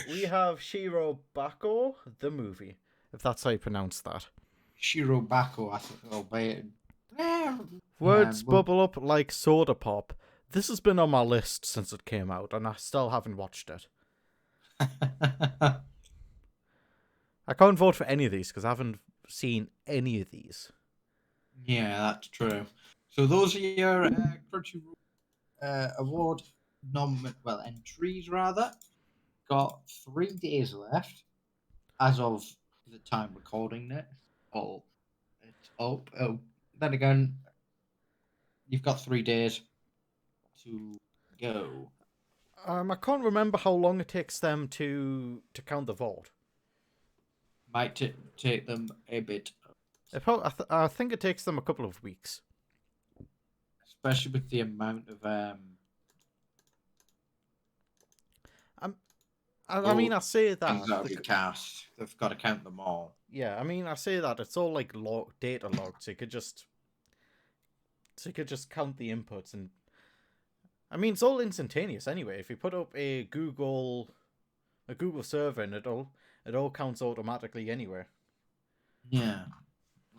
We have Shiro Bako, the movie, if that's how you pronounce that. Shirobako, I think. Oh, but Words bubble up like soda pop. This has been on my list since it came out, and I still haven't watched it. I can't vote for any of these because I haven't seen any of these. Yeah, that's true. So those are your Crunchyroll award entries rather. Got 3 days left as of the time recording it. Oh, it's up. Oh, then again, you've got 3 days to go. I can't remember how long it takes them to count the vote. Might take them a bit. I think it takes them a couple of weeks. Especially with the amount of I mean, I say that things that'll be cast. They've got to count them all. Yeah, I mean, I say that it's all like data logged, so you could just count the inputs, and I mean, it's all instantaneous anyway. If you put up a Google server, and it all counts automatically anyway. Yeah.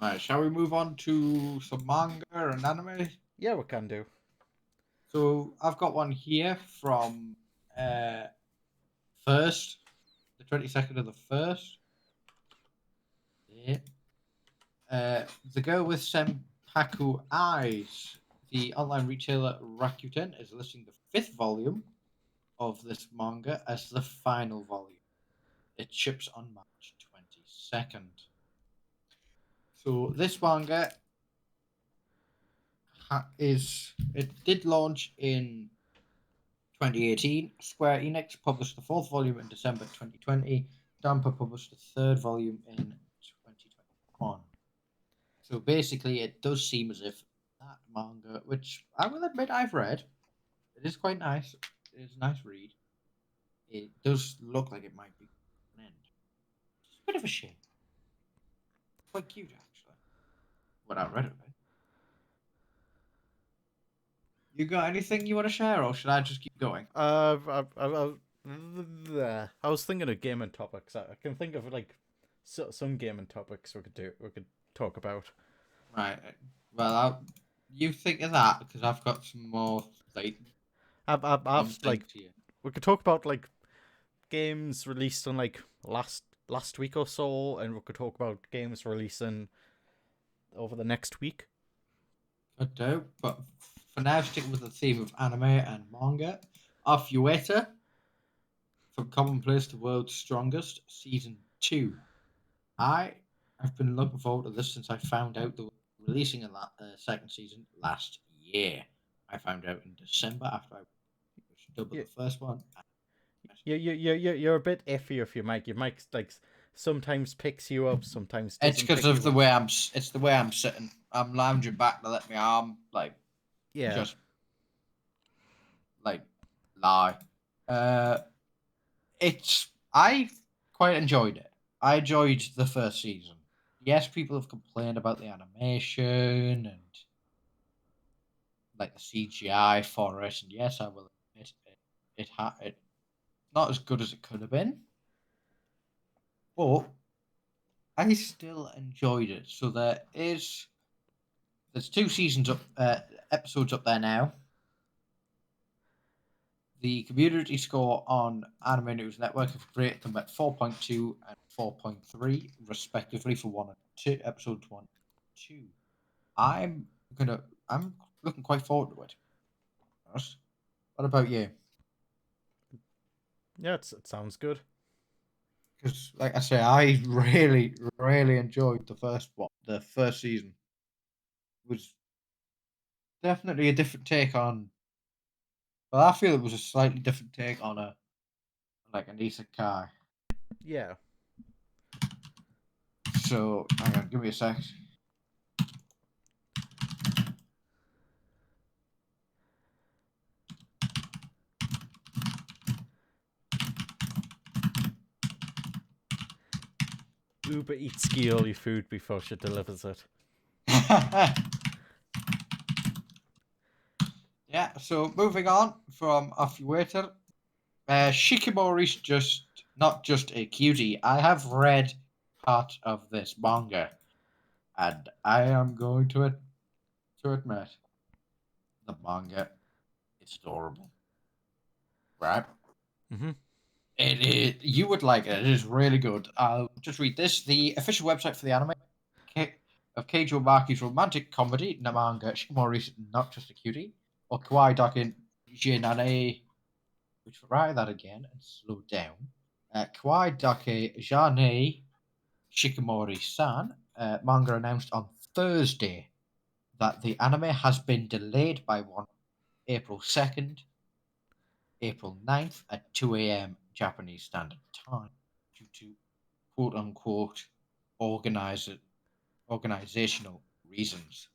Right, shall we move on to some manga and anime? Yeah, we can do. So I've got one here from first, the 22nd of the 1st. Yeah. The Girl with Senpaku Eyes. The online retailer Rakuten is listing the 5th volume of this manga as the final volume. It ships on March 22nd. So this manga did launch in 2018. Square Enix published the 4th volume in December 2020. Dampa published the 3rd volume in 2021. So basically, it does seem as if that manga, which I will admit I've read, it is quite nice. It is a nice read. It does look like it might be an end. It's a bit of a shame. Quite cute, actually. What I read of it. You got anything you want to share, or should I just keep going? I was thinking of gaming topics. I can think of like some gaming topics we could talk about. Right. Well, you think of that because I've got some more like. I've like we could talk about like games released on like last week or so, and we could talk about games releasing over the next week. Could do, but for now, sticking with the theme of anime and manga, Arfueta from Commonplace to World's Strongest, Season 2. I have been looking forward to this since I found out they were releasing a second season last year. I found out in December after I doubled the first one. You're a bit iffy with your mic. Your mic like sometimes picks you up, sometimes doesn't. It's because of the way it's the way I'm sitting. I'm lounging back to let my arm just lie. I quite enjoyed it. I enjoyed the first season. Yes, people have complained about the animation and like the CGI for it, and yes, I will admit it not as good as it could have been, but I still enjoyed it. So there's 2 seasons episodes up there now. The community score on Anime News Network have rated them at 4.2 and 4.3 respectively for episodes 1 and 2. I'm looking quite forward to it. What about you? Yeah, it sounds good. Because, like I say, I really, really enjoyed the first one. The first season was definitely a different take on. Well, I feel it was a slightly different take on an isekai. Yeah. So, hang on, give me a sec. Uber Eats ski all your food before she delivers it. Yeah. So, moving on from Off You Waiter, Shikimori's not just a cutie. I have read part of this manga, and I am going to admit the manga is adorable. Right? Mm-hmm. It is. You would like it. It is really good. I'll just read this. The official website for the anime of Keijo Maki's romantic comedy, Namanga Shikimori's Not Just a Cutie, or Kawaii Dakin Jinane. Which try that again and slow down. Kawaii Dake Jane Shikimori-san manga announced on Thursday that the anime has been delayed by April 2nd, April 9th at 2 a.m. Japanese Standard Time due to quote-unquote organizational reasons.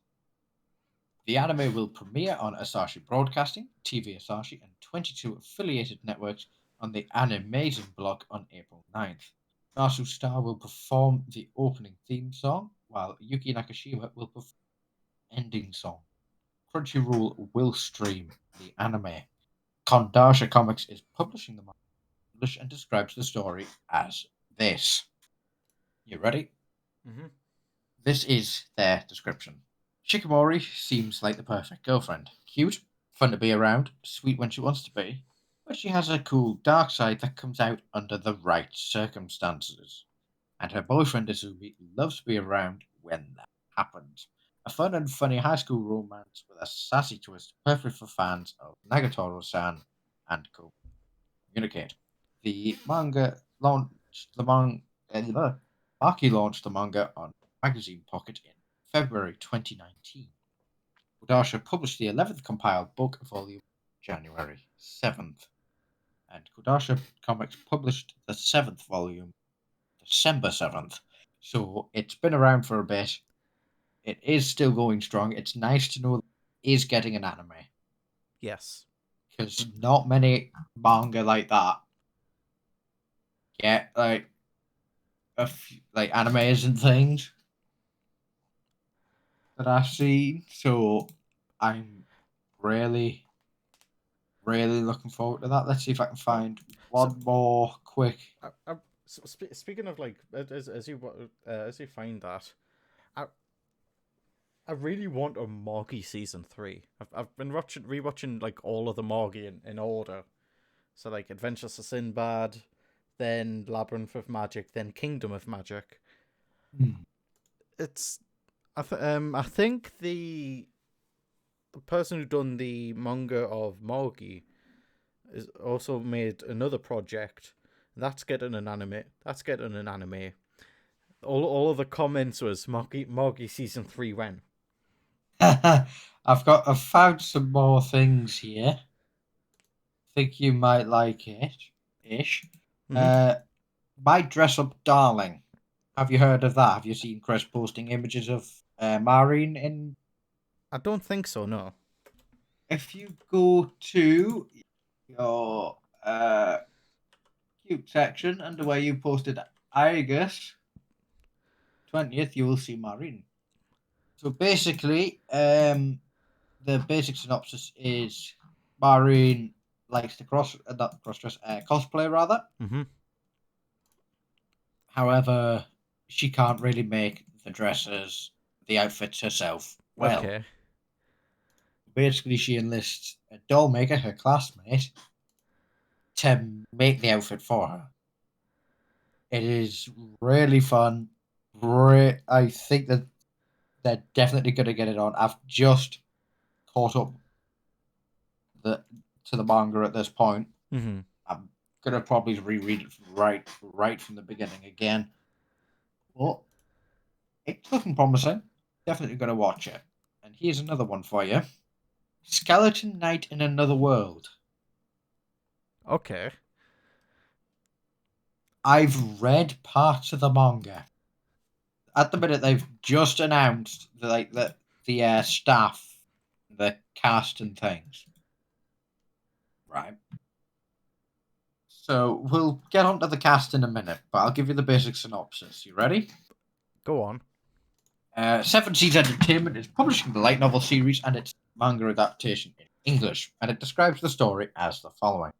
The anime will premiere on Asahi Broadcasting, TV Asahi, and 22 affiliated networks on the Animazing block on April 9th. Nasu Star will perform the opening theme song, while Yuki Nakashima will perform the ending song. Crunchyroll will stream the anime. Kondasha Comics is publishing the manga in English and describes the story as this. You ready? Mm-hmm. This is their description. Shikimori seems like the perfect girlfriend. Cute, fun to be around, sweet when she wants to be, but she has a cool dark side that comes out under the right circumstances. And her boyfriend Izumi loves to be around when that happens. A fun and funny high school romance with a sassy twist, perfect for fans of Nagatoro-san and Communicate. The manga launched the Maki launched the manga on Magazine Pocket in February 2019. Kodasha published the 11th compiled book volume January 7th, and Kodasha Comics published the 7th volume December 7th. So it's been around for a bit. It is still going strong. It's nice to know that it is getting an anime, Yes. because not many manga like that get like animes and things that I've seen. So I'm really, really looking forward to that. Let's see if I can find one more quick. Speaking of like, as you find that, I I really want a Morgy season 3. I've been rewatching like all of the Morgy in order. So like Adventures of Sinbad, then Labyrinth of Magic, then Kingdom of Magic. It's I think the person who done the manga of Morgy is also made another project. That's getting an anime. That's getting an anime. All of the comments was Morgy season 3 when. I've found some more things here. Think you might like it, ish. Mm-hmm. My Dress Up Darling. Have you heard of that? Have you seen Chris posting images of Maureen in? I don't think so. No. If you go to your cute section under where you posted August 20th, you will see Maureen. So basically, the basic synopsis is Maureen likes to not cross-dress, cosplay rather. Mm-hmm. However, she can't really make the outfits herself well. Okay. Basically, she enlists a doll maker, her classmate, to make the outfit for her. It is really fun. I think that they're definitely going to get it on. I've just caught up to the manga at this point. Mm-hmm. I'm going to probably reread it right from the beginning again. But it's looking promising. Definitely going to watch it. And here's another one for you. Skeleton Knight in Another World. Okay. I've read parts of the manga. At the minute, they've just announced the staff, the cast, and things. Right. So we'll get onto the cast in a minute, but I'll give you the basic synopsis. You ready? Go on. Seven Seas Entertainment is publishing the light novel series and its manga adaptation in English, and it describes the story as the following.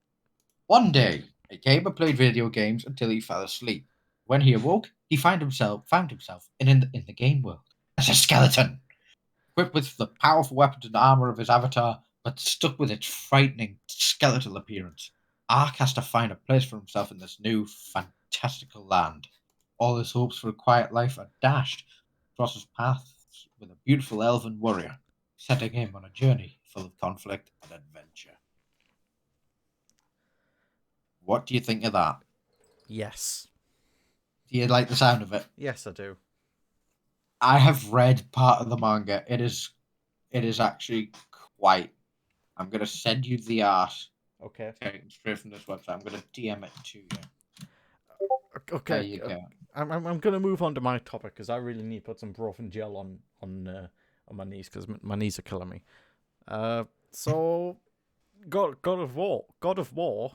One day, a gamer played video games until he fell asleep. When he awoke, he found himself in the game world as a skeleton, equipped with the powerful weapons and armor of his avatar, but stuck with its frightening skeletal appearance. Ark has to find a place for himself in this new, fantastical land. All his hopes for a quiet life are dashed across his path with a beautiful elven warrior, setting him on a journey full of conflict and adventure. What do you think of that? Yes. Do you like the sound of it? Yes, I do. I have read part of the manga. It is actually quite. I'm gonna send you the art. Okay. Taken straight from this website. I'm gonna DM it to you. Okay. There you go. I'm gonna move on to my topic because I really need to put some broth and gel on my knees because my knees are killing me. So God of War.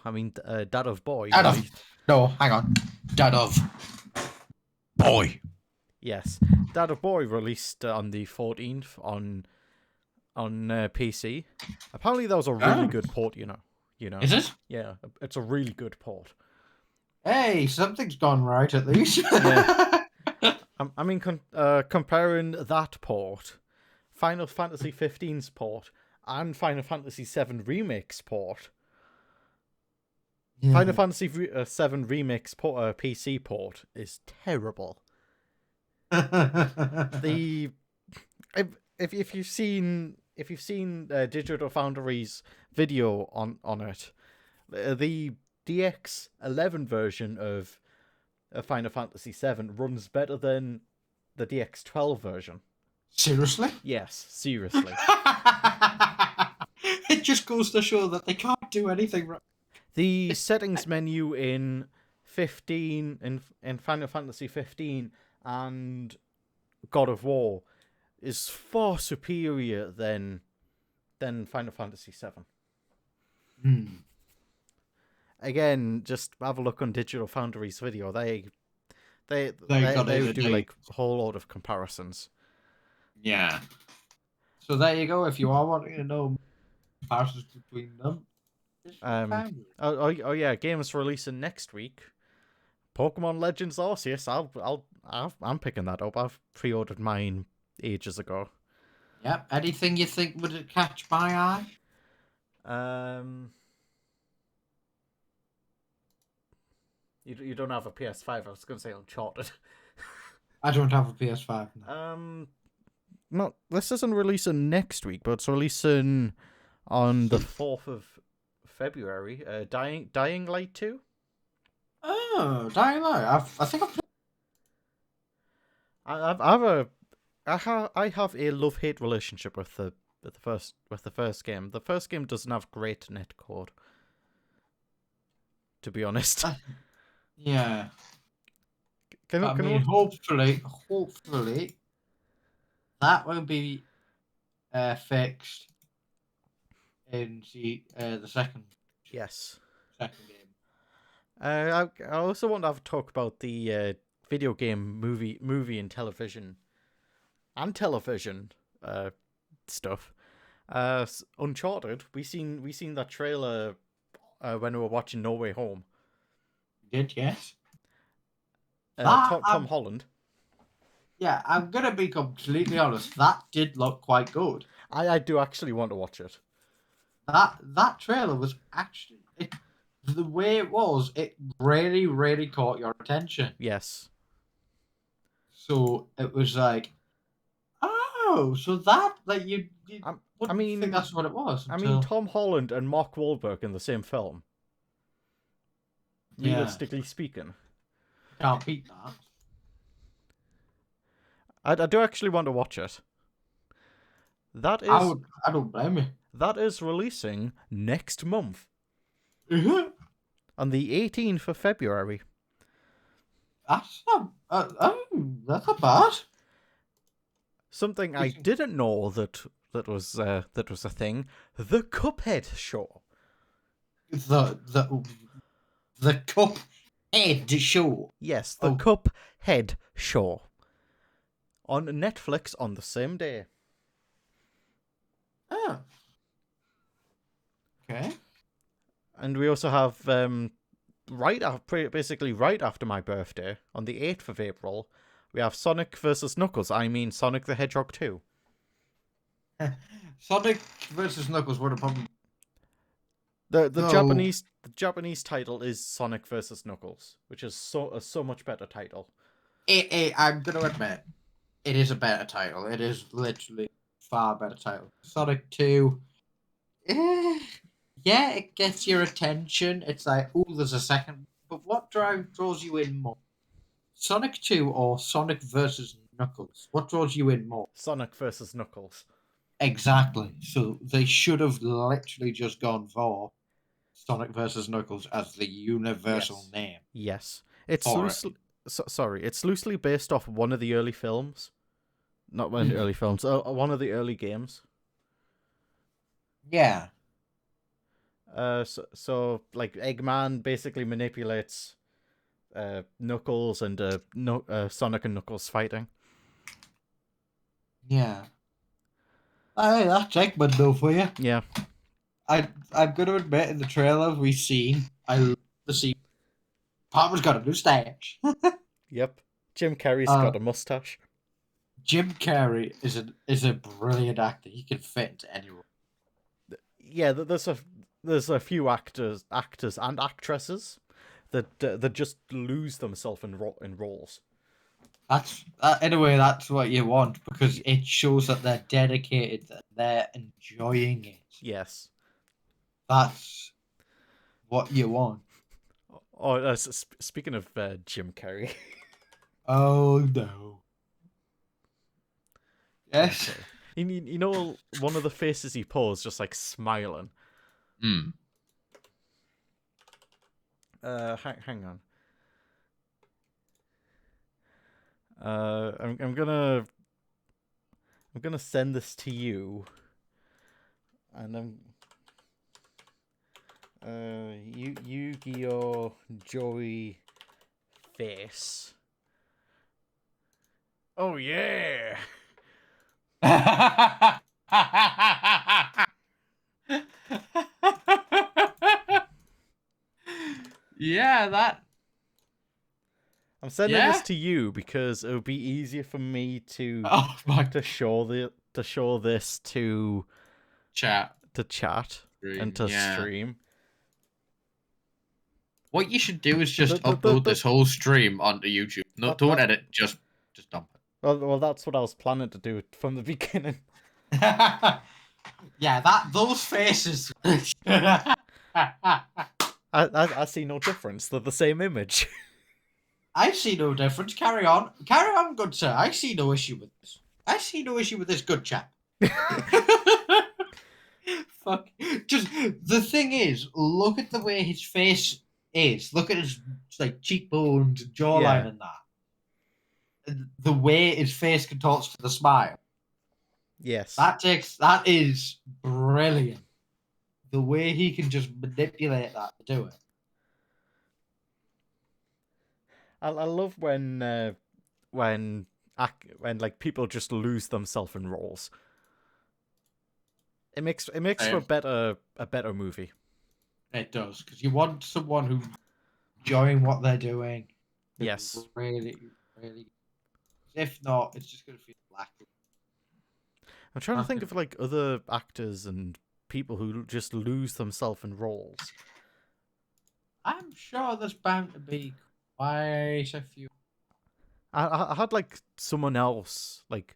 I mean, Dad of Boy. Dad of. No, hang on. Dad of Boy. Yes, Dad of Boy released on the 14th on PC. Apparently, that was a really good port. You know. Is it? Yeah, it's a really good port. Hey, something's gone right at least. Yeah. I mean, comparing that port, Final Fantasy 15's port, and Final Fantasy 7 Remake's port. Yeah. Final Fantasy 7 Remake's PC port is terrible. If you've seen Digital Foundry's video on it, the DX11 version of Final Fantasy 7 runs better than the DX12 version. Seriously? Yes, seriously. It just goes to show that they can't do anything right. The settings menu in 15 in Final Fantasy 15 and God of War is far superior than Final Fantasy 7. Again, just have a look on Digital Foundry's video. They do like a whole lot of comparisons. Yeah. So there you go. If you are wanting to know comparisons between them, oh yeah, games releasing next week. Pokemon Legends Arceus. I'm picking that up. I've pre-ordered mine ages ago. Yep. Anything you think would catch my eye? You don't have a PS5. I was going to say Uncharted. I don't have a PS5 now. No, this isn't releasing next week, but it's releasing on the 4th of February. Dying Light 2. Oh, Dying Light. I think I have a love-hate relationship with the first game. The first game doesn't have great netcode, to be honest. Yeah. Hopefully, that will be fixed in the second. Yes. Second game. I also want to have a talk about the video game movie and television stuff. Uncharted. We seen that trailer when we were watching No Way Home. Did yes. Tom Holland. Yeah, I'm gonna be completely honest. That did look quite good. I do actually want to watch it. That trailer was actually the way it was, it really, really caught your attention. Yes. So it was like, oh, so that like you I wouldn't mean, think that's what it was I mean, until Tom Holland and Mark Wahlberg in the same film. yeah, Realistically speaking, can't beat that. I do actually want to watch it. That is I don't blame you. that is releasing next month Mhm. on the 18th of February. That's that's not bad. Something I didn't know that was a thing. The Cuphead show. The cup head show. Yes, the Oh. Cuphead show on Netflix on the same day. Oh. Okay. And we also have basically right after my birthday on the 8th of April, we have Sonic versus Knuckles. I mean Sonic the Hedgehog 2. Sonic versus Knuckles would have probably The No. Japanese title is Sonic versus Knuckles, which is so much better title. I'm gonna admit, it is a better title. It is literally far better title. Sonic 2. Yeah, it gets your attention. It's like, oh, there's a second. But what draws you in more? Sonic 2 or Sonic versus Knuckles? What draws you in more? Sonic versus Knuckles. Exactly. So they should have literally just gone for Sonic versus Knuckles as the universal Yes. name. Yes, it's For it. loosely. Sorry, it's loosely based off one of the early films. Not one of the early films. One of the early games. Yeah. So like Eggman basically manipulates Knuckles and Sonic and Knuckles fighting. Yeah. Hey, that's Eggman though for you. Yeah. I'm going to admit, in the trailer we've seen, I love the scene. Papa's got a moustache. Yep. Jim Carrey's got a mustache. Jim Carrey is a brilliant actor. He can fit into any role. Yeah, there's a few actors and actresses that just lose themselves in roles. That's in a way that's what you want because it shows that they're dedicated, that they're enjoying it. Yes. That's what you want. Oh, speaking of Jim Carrey. Oh no. Yes. Okay. You know one of the faces he pulls just like smiling. Hmm. Hang on. I'm gonna send this to you, and Yu-Gi-Oh! Joey face. Oh yeah. Yeah, that. I'm sending Yeah? this to you because it would be easier for me to Oh my to show this to Chat. chat and to stream. What you should do is just The- upload this whole stream onto YouTube. No, don't edit. Just dump it. Well, that's what I was planning to do from the beginning. Yeah, those faces. I see no difference. They're the same image. I see no difference. Carry on, good sir. I see no issue with this. I see no issue with this, good chap. Fuck. Just the thing is, look at the way his face is. Look at his like cheekbones, jawline, Yeah. and that. And the way his face contorts to the smile. Yes. That is brilliant. The way he can just manipulate that to do it. I love when like people just lose themselves in roles. It makes for a better movie. It does, because you want someone who's enjoying what they're doing. Yes. Really, really. If not, it's just going to feel lacking. I'm trying to think of like other actors and people who just lose themselves in roles. I'm sure there's bound to be quite a few. I had like someone else like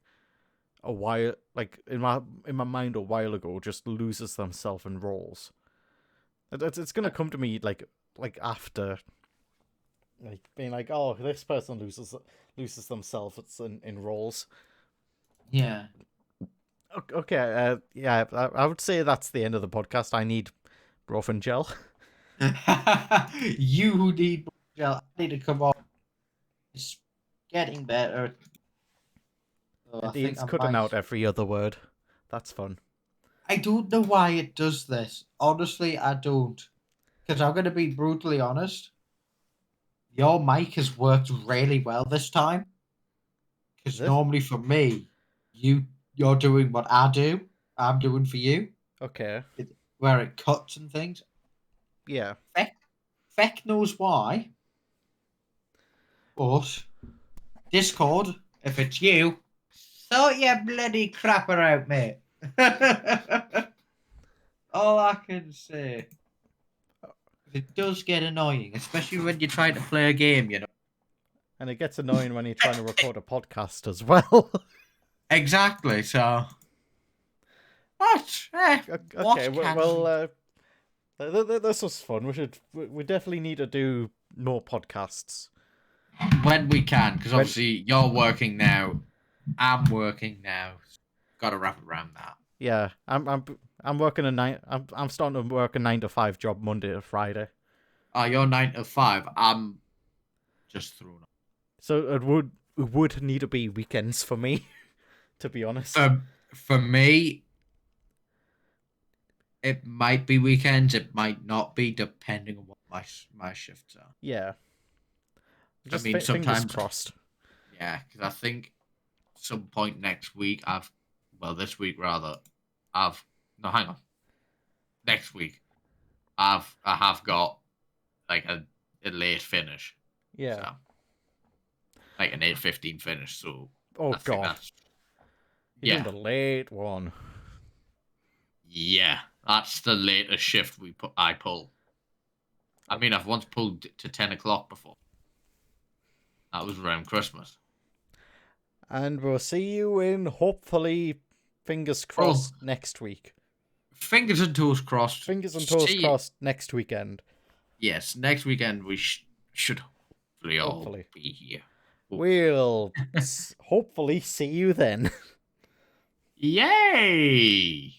a while, like in my mind a while ago, just loses themselves in roles. It's gonna come to me like after, like being like, oh, this person loses themselves in roles. Yeah. Okay, yeah, I would say that's the end of the podcast. I need Brofen gel. You who need gel, I need to come on. It's getting better. So I think It's I cutting might. out every other word. That's fun. I don't know why it does this. Honestly, I don't. Because I'm going to be brutally honest. Your mic has worked really well this time. Is Because it? normally for me, you're doing what I do. I'm doing for you. Okay. Where it cuts and things. Yeah. Feck knows why. But Discord, if it's you, sort your bloody crapper out, mate. All I can say. It does get annoying, especially when you're trying to play a game, you know. And it gets annoying when you're trying to record a podcast as well. Exactly, so. What? Okay, What can well, this was fun. We definitely need to do more podcasts. when we can, because obviously you're working now, I'm working now. Got to wrap around that. Yeah, I'm working I'm starting to work a 9 to 5 job Monday to Friday. Oh, you're 9 to 5. I'm just thrown up. So it would need to be weekends for me, to be honest. For me, it might be weekends. It might not be, depending on what my shifts are. Yeah. Just I mean, fingers sometimes. crossed. Yeah, because I think some point next week this week rather, no, hang on. Next week, I have got like a late finish. Yeah. So, like an 8:15 finish. So. Oh I think God. that's. You're Yeah. doing the late one. Yeah, that's the latest shift I pull. I mean, I've once pulled to 10 o'clock before. That was around Christmas. And we'll see you in, hopefully, fingers crossed, next week. Fingers and toes crossed. Fingers and toes crossed next weekend. Yes, next weekend we should hopefully all be here. We'll hopefully see you then. Yay!